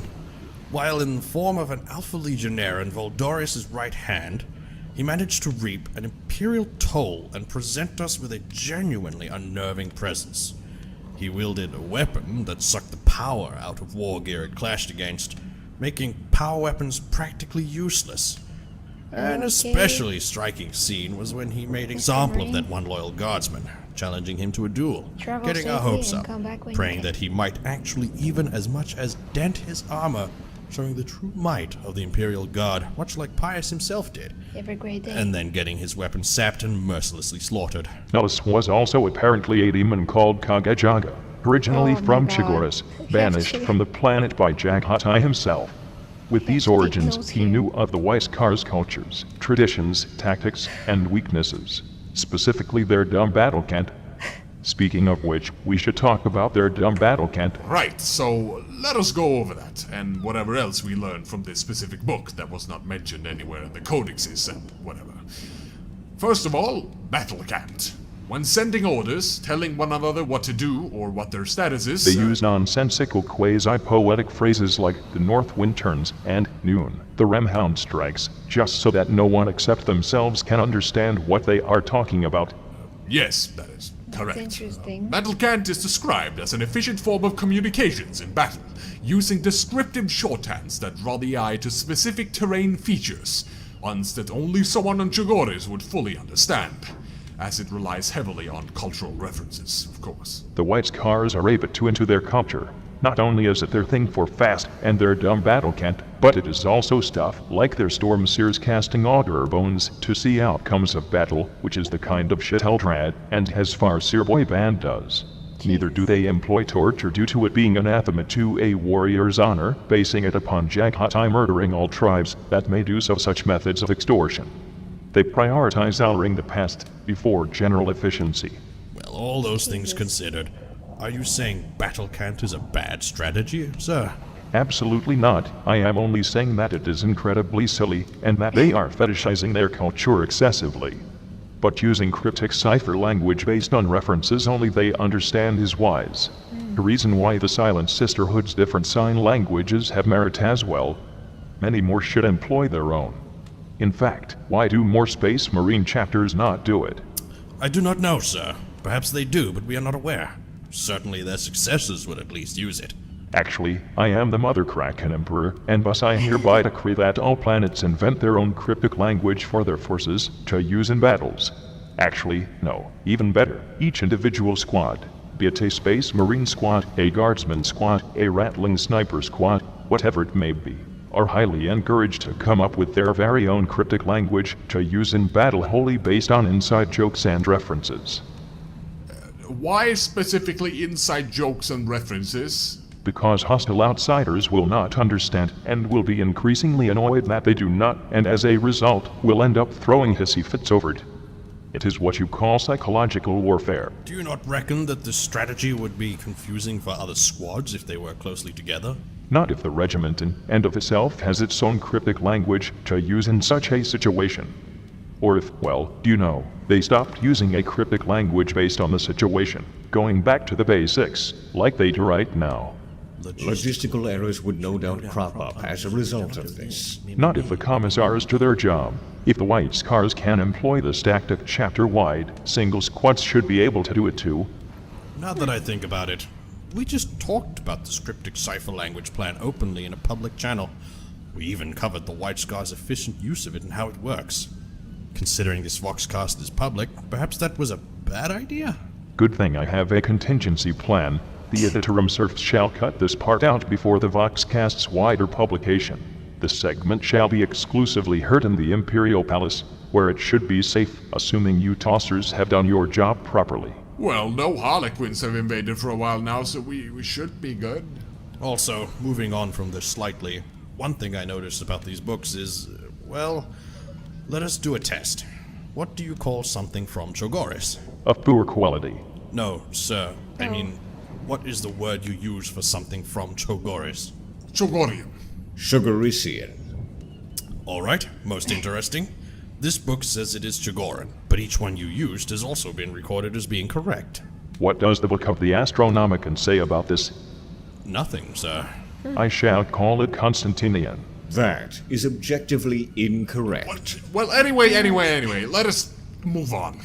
While in the form of an Alpha Legionnaire and Voldorius' right hand, he managed to reap an imperial toll and present us with a genuinely unnerving presence. He wielded a weapon that sucked the power out of war gear it clashed against, making power weapons practically useless. An especially striking scene was when he made example of that one loyal guardsman, challenging him to a duel, Travel getting our safely hopes and up, come back when you praying can. that he might actually even as much as dent his armor, showing the true might of the Imperial Guard, much like Pius himself did, Have a great day. and then getting his weapon sapped and mercilessly slaughtered. Nullus was also apparently a demon called Kagajaga, originally Oh my from God. Chigoris, We have banished to- from the planet by Jaghatai himself. With these take origins, notes he here. knew of the White Scars' cultures, traditions, tactics, and weaknesses, specifically their dumb battle cant. Speaking of which, we should talk about their dumb battle cant. Right, so let us go over that, and whatever else we learned from this specific book that was not mentioned anywhere in the codexes and whatever. First of all, battle cant. When sending orders, telling one another what to do or what their status is. They use nonsensical quasi-poetic phrases like the north wind turns and noon, the remhound strikes, just so that no one except themselves can understand what they are talking about. Yes, that is correct. Interesting. Battle cant is described as an efficient form of communications in battle, using descriptive shorthands that draw the eye to specific terrain features, ones that only someone on Chogoris would fully understand, as it relies heavily on cultural references, of course. The White Scars are a bit too into their culture. Not only is it their thing for fast and their dumb battle cant, but it is also stuff like their storm seers casting augurer bones to see outcomes of battle, which is the kind of shit Eldrad and as far Seer Boy Band does. Neither do they employ torture due to it being anathema to a warrior's honor, basing it upon Jaghatai murdering all tribes that made use of such methods of extortion. They prioritize honoring the past before general efficiency. Well, all those things considered, are you saying battle cant is a bad strategy, sir? Absolutely not. I am only saying that it is incredibly silly, and that they are fetishizing their culture excessively. But using cryptic cipher language based on references only they understand is wise. The reason why the Silent Sisterhood's different sign languages have merit as well. Many more should employ their own. In fact, why do more Space Marine chapters not do it? I do not know, sir. Perhaps they do, but we are not aware. Certainly their successors would at least use it. Actually, I am the Mother Kraken Emperor, and thus I hereby decree that all planets invent their own cryptic language for their forces to use in battles. Actually, no, even better. Each individual squad, be it a Space Marine squad, a Guardsman squad, a Rattling Sniper squad, whatever it may be, are highly encouraged to come up with their very own cryptic language to use in battle wholly based on inside jokes and references. Why specifically inside jokes and references? Because hostile outsiders will not understand and will be increasingly annoyed that they do not, and as a result, will end up throwing hissy fits over it. It is what you call psychological warfare. Do you not reckon that this strategy would be confusing for other squads if they work closely together? Not if the regiment in and of itself has its own cryptic language to use in such a situation. Or if, well, do you know, they stopped using a cryptic language based on the situation, going back to the basics, like they do right now. Logistical errors would no doubt crop up as a result of this. Not if the commissars do their job. If the White Scars can employ this tactic chapter-wide, single squads should be able to do it too. Now that I think about it, we just talked about the cryptic cipher language plan openly in a public channel. We even covered the White Scars' efficient use of it and how it works. Considering this Voxcast is public, perhaps that was a bad idea? Good thing I have a contingency plan. The Editorum Surf shall cut this part out before the Voxcast's wider publication. This segment shall be exclusively heard in the Imperial Palace, where it should be safe, assuming you tossers have done your job properly. Well, no Harlequins have invaded for a while now, so we should be good. Also, moving on from this slightly, one thing I noticed about these books is, well, let us do a test. What do you call something from Chogoris? Of poor quality. No, sir. I mean, what is the word you use for something from Chogoris? Chogorian. Sugarician. Alright, most interesting. This book says it is Chogoran, but each one you used has also been recorded as being correct. What does the Book of the Astronomicon say about this? Nothing, sir. I shall call it Constantinian. That is objectively incorrect. Well, anyway, let us move on.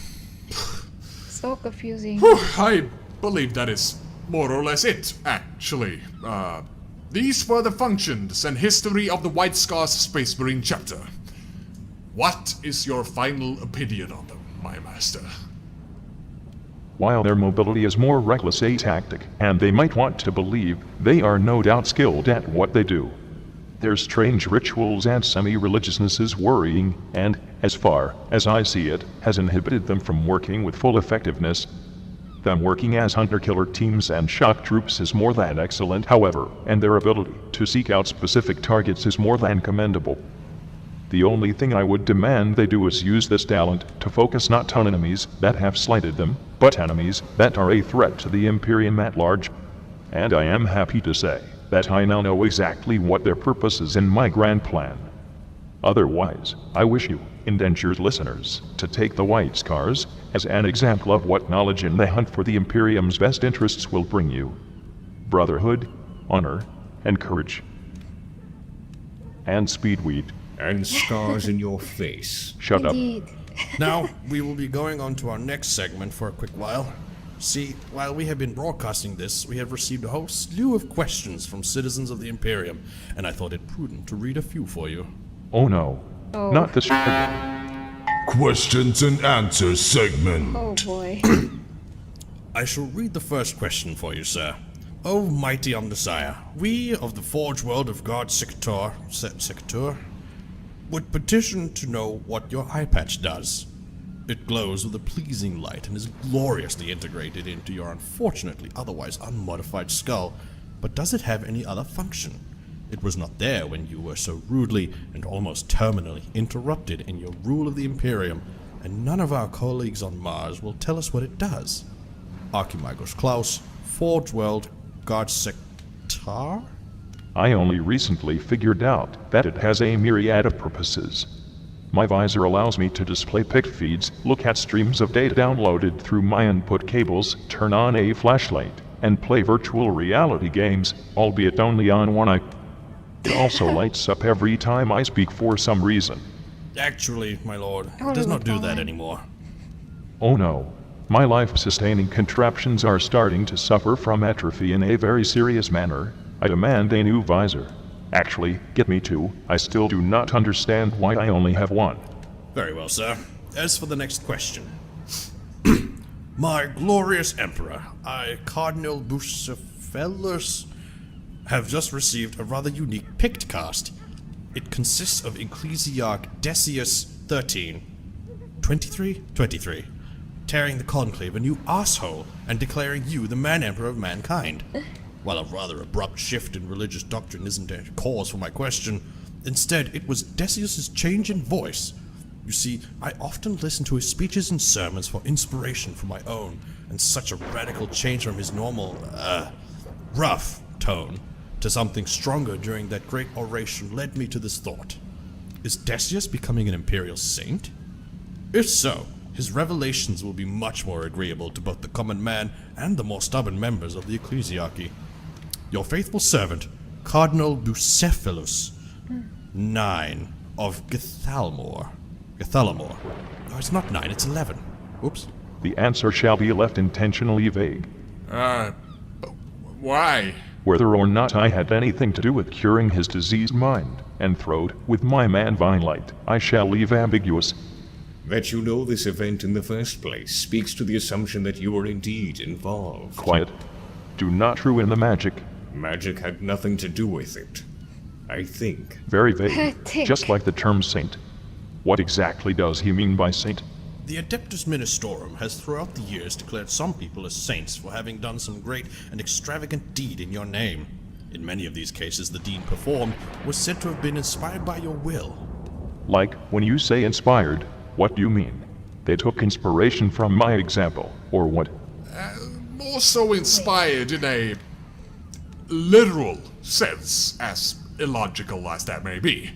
So confusing. I believe that is more or less it, actually. These were the functions and history of the White Scars Space Marine chapter. What is your final opinion on them, my master? While their mobility is more reckless a tactic, and they might want to believe, they are no doubt skilled at what they do. Their strange rituals and semi-religiousness is worrying, and, as far as I see it, has inhibited them from working with full effectiveness. Them working as hunter-killer teams and shock troops is more than excellent, however, and their ability to seek out specific targets is more than commendable. The only thing I would demand they do is use this talent to focus not on enemies that have slighted them, but enemies that are a threat to the Imperium at large. And I am happy to say that I now know exactly what their purpose is in my grand plan. Otherwise, I wish you, indentured listeners, to take the White Scars as an example of what knowledge in the hunt for the Imperium's best interests will bring you. Brotherhood, honor, and courage. And speedweed. And scars in your face. Shut up. Indeed. Now, we will be going on to our next segment for a quick while. See, while we have been broadcasting this, we have received a whole slew of questions from citizens of the Imperium, and I thought it prudent to read a few for you. Oh no. Oh. Not this again. Questions and answers segment. Oh boy. I shall read the first question for you, sir. O mighty Omnissiah, we of the Forge World of God Sector would petition to know what your eye patch does. It glows with a pleasing light and is gloriously integrated into your unfortunately otherwise unmodified skull, but does it have any other function? It was not there when you were so rudely and almost terminally interrupted in your rule of the Imperium, and none of our colleagues on Mars will tell us what it does. Archimagos Klaus, Forge World, God Sector? I only recently figured out that it has a myriad of purposes. My visor allows me to display pic feeds, look at streams of data downloaded through my input cables, turn on a flashlight, and play virtual reality games, albeit only on one eye. It also lights up every time I speak for some reason. Actually, my lord, Oh, it does not do fine. that anymore. Oh no. My life-sustaining contraptions are starting to suffer from atrophy in a very serious manner. I demand a new visor. Actually, get me two. I still do not understand why I only have one. Very well, sir. As for the next question. My glorious Emperor, I, Cardinal Bucephalus, have just received a rather unique pict cast. It consists of Ecclesiarch Decius 13, 23, tearing the conclave a new asshole and declaring you the man-emperor of mankind. While a rather abrupt shift in religious doctrine isn't a cause for my question, instead it was Decius's change in voice. You see, I often listen to his speeches and sermons for inspiration for my own, and such a radical change from his normal, rough tone to something stronger during that great oration led me to this thought. Is Decius becoming an imperial saint? If so, his revelations will be much more agreeable to both the common man and the more stubborn members of the ecclesiarchy. Your faithful servant, Cardinal Bucephalus, 9 of Gethalamore. No, it's not 9, it's 11. Oops. The answer shall be left intentionally vague. Why? Whether or not I had anything to do with curing his diseased mind and throat with my man Vine Light, I shall leave ambiguous. That you know this event in the first place speaks to the assumption that you are indeed involved. Quiet. Do not ruin the magic. Magic had nothing to do with it. I think. Very vague. Tick. Just like the term saint. What exactly does he mean by saint? The Adeptus Ministorum has throughout the years declared some people as saints for having done some great and extravagant deed in your name. In many of these cases, the deed performed was said to have been inspired by your will. Like, when you say inspired, what do you mean? They took inspiration from my example, or what? More so inspired in a literal sense, as illogical as that may be.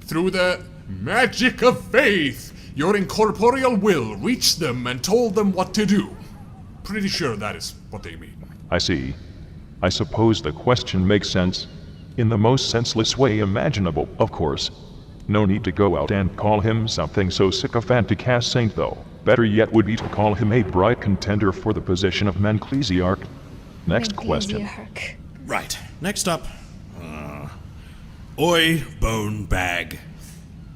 Through the magic of faith, your incorporeal will reached them and told them what to do. Pretty sure that is what they mean. I see. I suppose the question makes sense. In the most senseless way imaginable, of course. No need to go out and call him something so sycophantic as saint, though. Better yet would be to call him a bright contender for the position of Menclesiarch. Next question. Ecclesiarch. Right, next up. Oi, bone bag.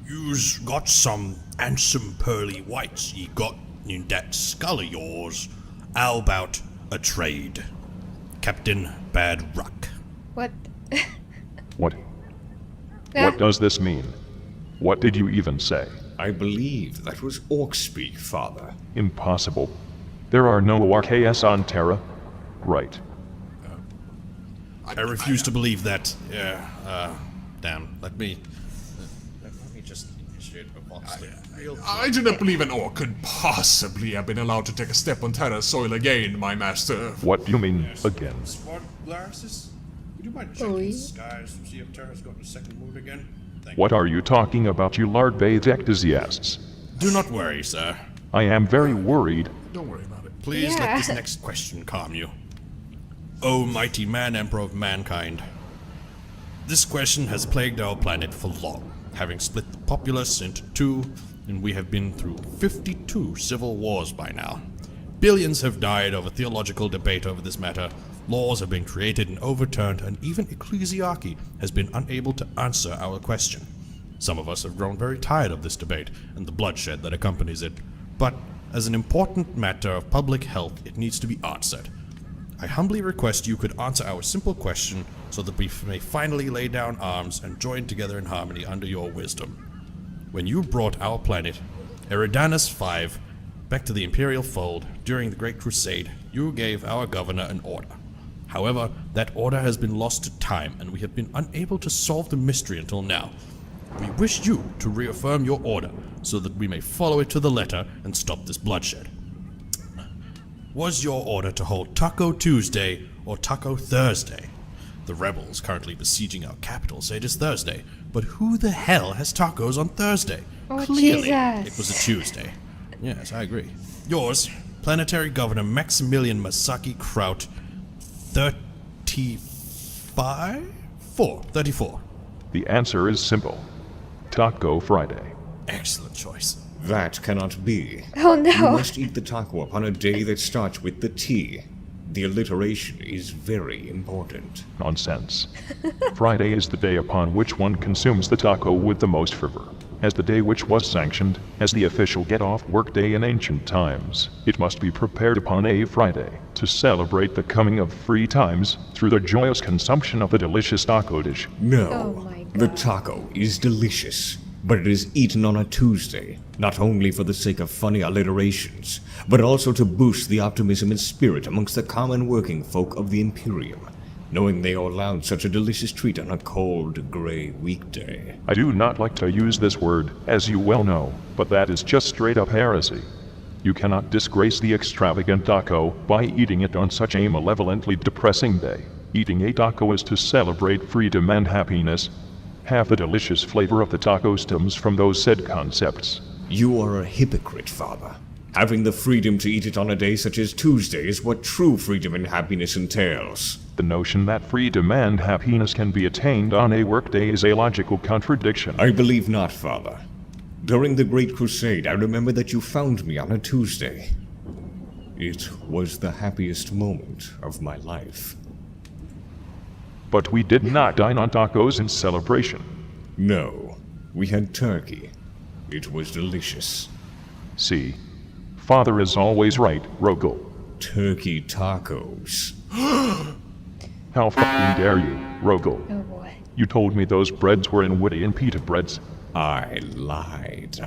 You's got some handsome pearly whites ye got in that skull of yours. How about a trade? Captain Bad Ruck. What? What? What does this mean? What did you even say? I believe that was orc speak, Father. Impossible. There are no RKS on Terra. Right. I refuse to believe that. Damn. Let me just initiate a I do not believe an orc could possibly have been allowed to take a step on Terra's soil again, my master. What do you mean, again? Smart glasses? Would you mind Oh, checking the yeah. skies to see if Terra's got in a second mood again? Thank What are you talking about, you lard-bathed enthusiasts? you. Do not worry, sir. I am very worried. Don't worry about it. Please Yeah. let this next question calm you. O mighty man, emperor of mankind. This question has plagued our planet for long, having split the populace into two, and we have been through 52 civil wars by now. Billions have died over theological debate over this matter. Laws have been created and overturned, and even ecclesiarchy has been unable to answer our question. Some of us have grown very tired of this debate and the bloodshed that accompanies it, but as an important matter of public health, it needs to be answered. I humbly request you could answer our simple question so that we may finally lay down arms and join together in harmony under your wisdom. When you brought our planet, Eridanus V, back to the Imperial fold during the Great Crusade, you gave our governor an order. However, that order has been lost to time, and we have been unable to solve the mystery until now. We wish you to reaffirm your order so that we may follow it to the letter and stop this bloodshed. Was your order to hold Taco Tuesday or Taco Thursday? The rebels currently besieging our capital say it is Thursday, but who the hell has tacos on Thursday? Oh, Clearly, Jesus. it was a Tuesday. Yes, I agree. Yours, Planetary Governor Maximilian Masaki Kraut, 34? The answer is simple. Taco Friday. Excellent choice. That cannot be. Oh You no. must eat the taco upon a day that starts with the T. The alliteration is very important. Nonsense. Friday is the day upon which one consumes the taco with the most fervor. As the day which was sanctioned as the official get-off work day in ancient times, it must be prepared upon a Friday to celebrate the coming of free times through the joyous consumption of the delicious taco dish. No, Oh my the God. taco is delicious, but it is eaten on a Tuesday, not only for the sake of funny alliterations, but also to boost the optimism and spirit amongst the common working folk of the Imperium, knowing they are allowed such a delicious treat on a cold, gray weekday. I do not like to use this word, as you well know, but that is just straight up heresy. You cannot disgrace the extravagant taco by eating it on such a malevolently depressing day. Eating a taco is to celebrate freedom and happiness. Half the delicious flavor of the taco stems from those said concepts. You are a hypocrite, Father. Having the freedom to eat it on a day such as Tuesday is what true freedom and happiness entails. The notion that freedom and happiness can be attained on a workday is a logical contradiction. I believe not, Father. During the Great Crusade, I remember that you found me on a Tuesday. It was the happiest moment of my life. But we did not dine on tacos in celebration. No, we had turkey. It was delicious. See, Father is always right, Rogel. Turkey tacos. How fucking dare you, Rogel? Oh boy. You told me those breads were in Witty and pita breads. I lied.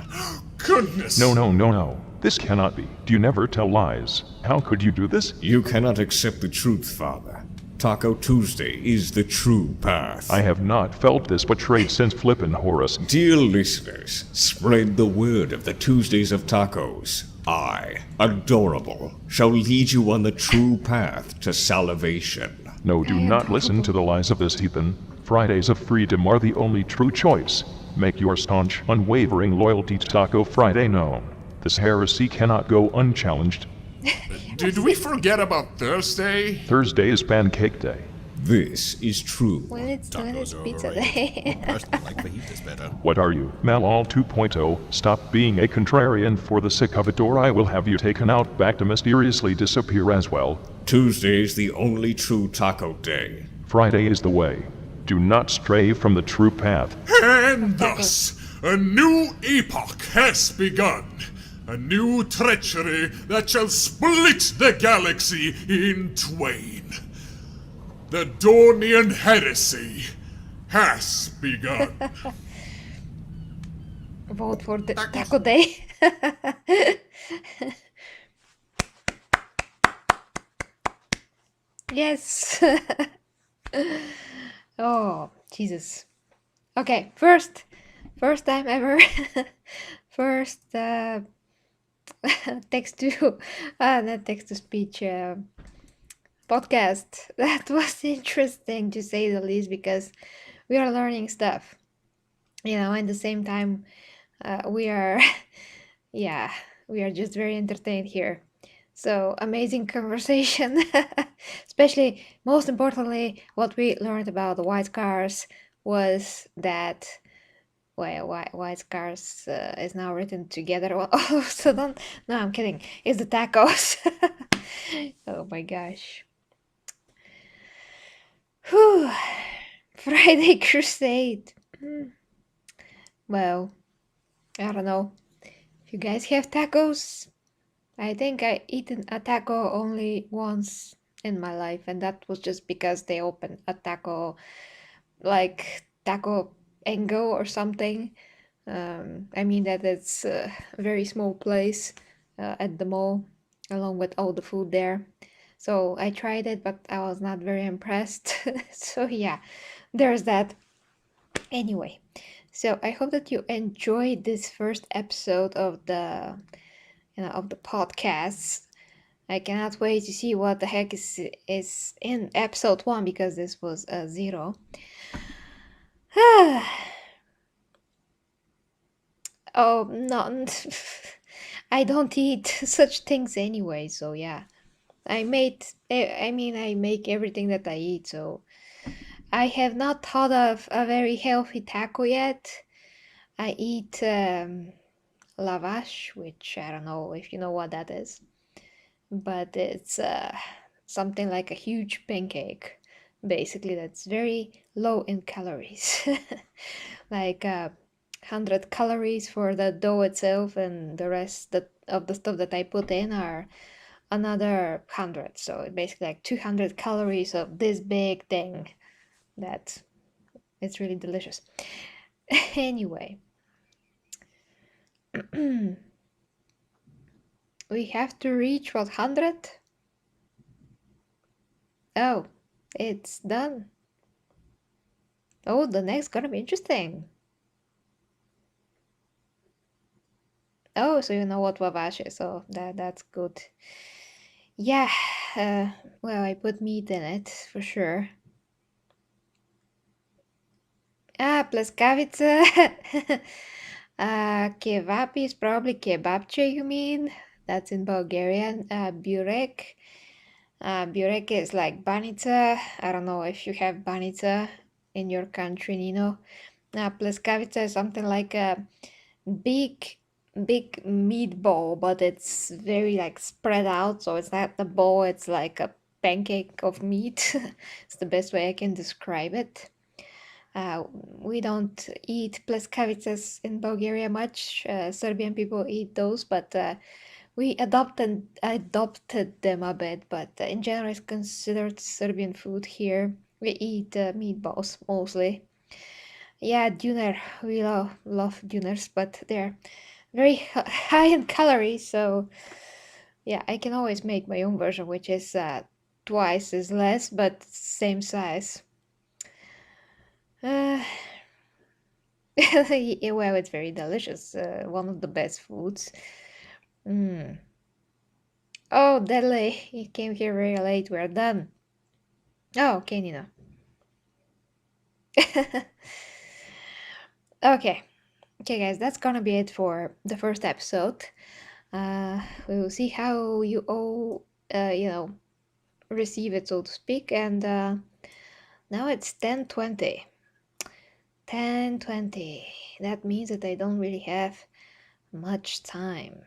Goodness! No. This cannot be. Do you never tell lies? How could you do this? You cannot accept the truth, Father. Taco Tuesday is the true path. I have not felt this betrayed since Flippin' Horace. Dear listeners, spread the word of the Tuesdays of Tacos. I, adorable, shall lead you on the true path to salivation. No, do not listen to the lies of this heathen. Fridays of freedom are the only true choice. Make your staunch, unwavering loyalty to Taco Friday known. This heresy cannot go unchallenged. Did we forget about Thursday? Thursday is Pancake Day. This is true. When it's Tacos are pizza overrated. day. Personally, like fajitas better. What are you, Malal 2.0? Stop being a contrarian for the sake of it, or I will have you taken out back to mysteriously disappear as well. Tuesday is the only true taco day. Friday is the way. Do not stray from the true path. And thus, a new epoch has begun. A new treachery that shall split the galaxy in twain. The Dornian heresy has begun. Vote for the Taco Day. Yes. Oh, Jesus. Okay, first First time ever. First text to not text to speech podcast. That was interesting to say the least because we are learning stuff. At the same time, we are, yeah, we are just very entertained here. So amazing conversation, especially most importantly, what we learned about the white cars was that well, white cars is now written together. Well, all of a sudden, no, I'm kidding. It's the tacos. Oh my gosh. Whew. Friday Crusade. Well, I don't know. If you guys have tacos, I think I eaten a taco only once in my life, and that was just because they opened a taco, like Taco Engo or something. I mean that it's a very small place at the mall, along with all the food there. So I tried it, but I was not very impressed. So yeah, there's that. Anyway, so I hope that you enjoyed this first episode of the podcasts. I cannot wait to see what the heck is in episode 1 because this was a 0. Oh, no. I don't eat such things anyway, so yeah. I make everything that I eat, so I have not thought of a very healthy taco yet. I eat lavash, which I don't know if you know what that is, but it's something like a huge pancake, basically, that's very low in calories. Like 100 calories for the dough itself, and the rest of the stuff that I put in are another 100. So basically like 200 calories of this big thing. That it's really delicious. Anyway, we have to reach what, 100? Oh, it's done. Oh, the next gonna be interesting. Oh, so you know what Wabash is, so that's good. Yeah, well, I put meat in it for sure. Ah, pleskavica. Kebab is probably kebabche, you mean? That's in Bulgarian. Burek. Burek is like banica. I don't know if you have banica in your country, Nino. Pleskavica is something like a big, big meatball, but it's very like spread out. So it's not the ball, it's like a pancake of meat. It's the best way I can describe it. We don't eat pleskavicas in Bulgaria much. Serbian people eat those, but we adopted them a bit. But in general, it's considered Serbian food here. We eat meatballs mostly. Yeah, döner. We love döners, but they're very high in calories. So yeah, I can always make my own version, which is twice as less, but same size. Uh, yeah, well, it's very delicious. One of the best foods. Mm. Oh, Dele, you came here very late. We're done. Oh, okay, Nina. Okay. Okay, guys, that's gonna be it for the first episode. We will see how you all, receive it, so to speak. And now it's 10:20. 10:20. That means that I don't really have much time.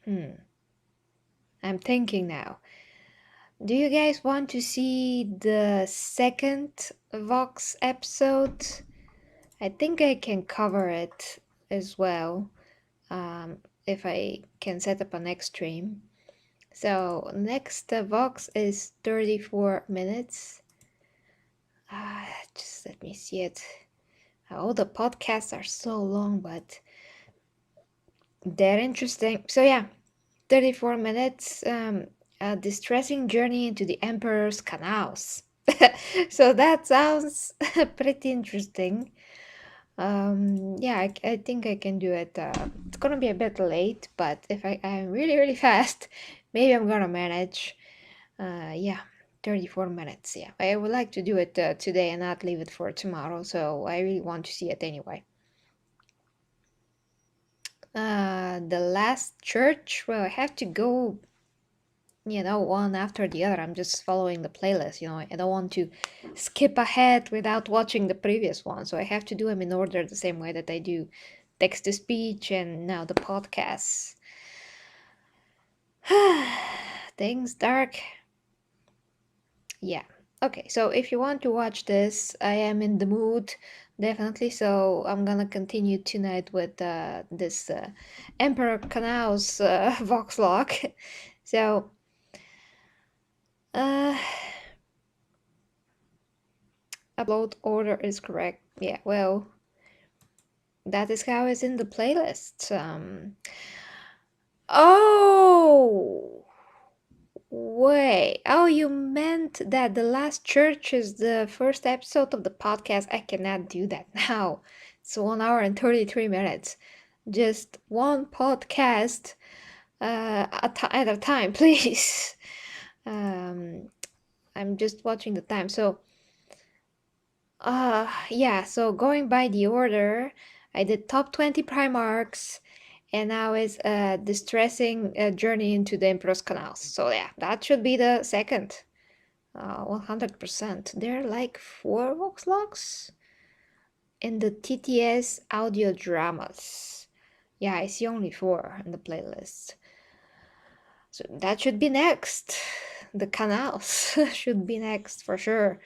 I'm thinking now. Do you guys want to see the second Vox episode? I think I can cover it as well, if I can set up a next stream. So next Vox is 34 minutes. Just let me see it. All the podcasts are so long, but they're interesting. So yeah, 34 minutes. A distressing journey into the Emperor's canals. So that sounds pretty interesting. Yeah, I think I can do it. It's gonna be a bit late, but if I'm really, really fast, maybe I'm gonna manage. Yeah, 34 minutes. Yeah, I would like to do it today and not leave it for tomorrow, so I really want to see it anyway. The last church, well, I have to go, one after the other. I'm just following the playlist, I don't want to skip ahead without watching the previous one, so I have to do them in order the same way that I do text to speech and now the podcasts. Things dark. Yeah. Okay, so if you want to watch this, I am in the mood, definitely. So I'm gonna continue tonight with this Emperor Canal's Vox log. So, uh, upload order is correct. Yeah, well, that is how it's in the playlist. Oh! Wait, oh, you meant that the last church is the first episode of the podcast? I cannot do that now. It's 1 hour and 33 minutes. Just one podcast at a time, please. Um, I'm just watching the time. So, yeah, so going by the order, I did top 20 Primarchs, and now is a distressing journey into the Emperor's Canals. So yeah, that should be the second. 100%. There are like 4 Vox logs in the TTS audio dramas. Yeah, I see only 4 in the playlist. So that should be next. The canals should be next for sure.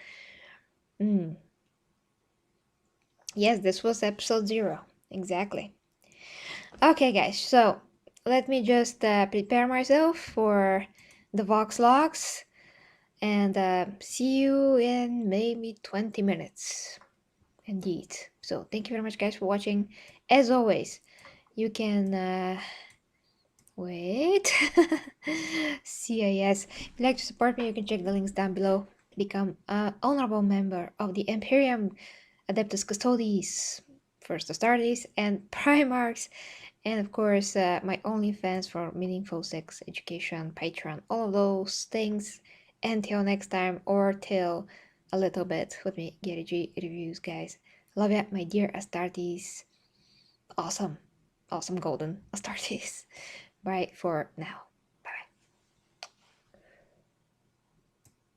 Yes, this was episode 0. Exactly. Okay, guys, so let me just prepare myself for the Vox logs and see you in maybe 20 minutes. Indeed. So thank you very much, guys, for watching. As always, you can wait. CIS. If you'd like to support me, you can check the links down below. Become an honorable member of the Imperium, Adeptus Custodes, First Astartes, and Primarchs, and of course, my OnlyFans for meaningful sex education, Patreon, all of those things. Until next time, or till a little bit with me, Gary G reviews, guys. Love ya, my dear Astartes. Awesome. Awesome golden Astartes. Bye for now.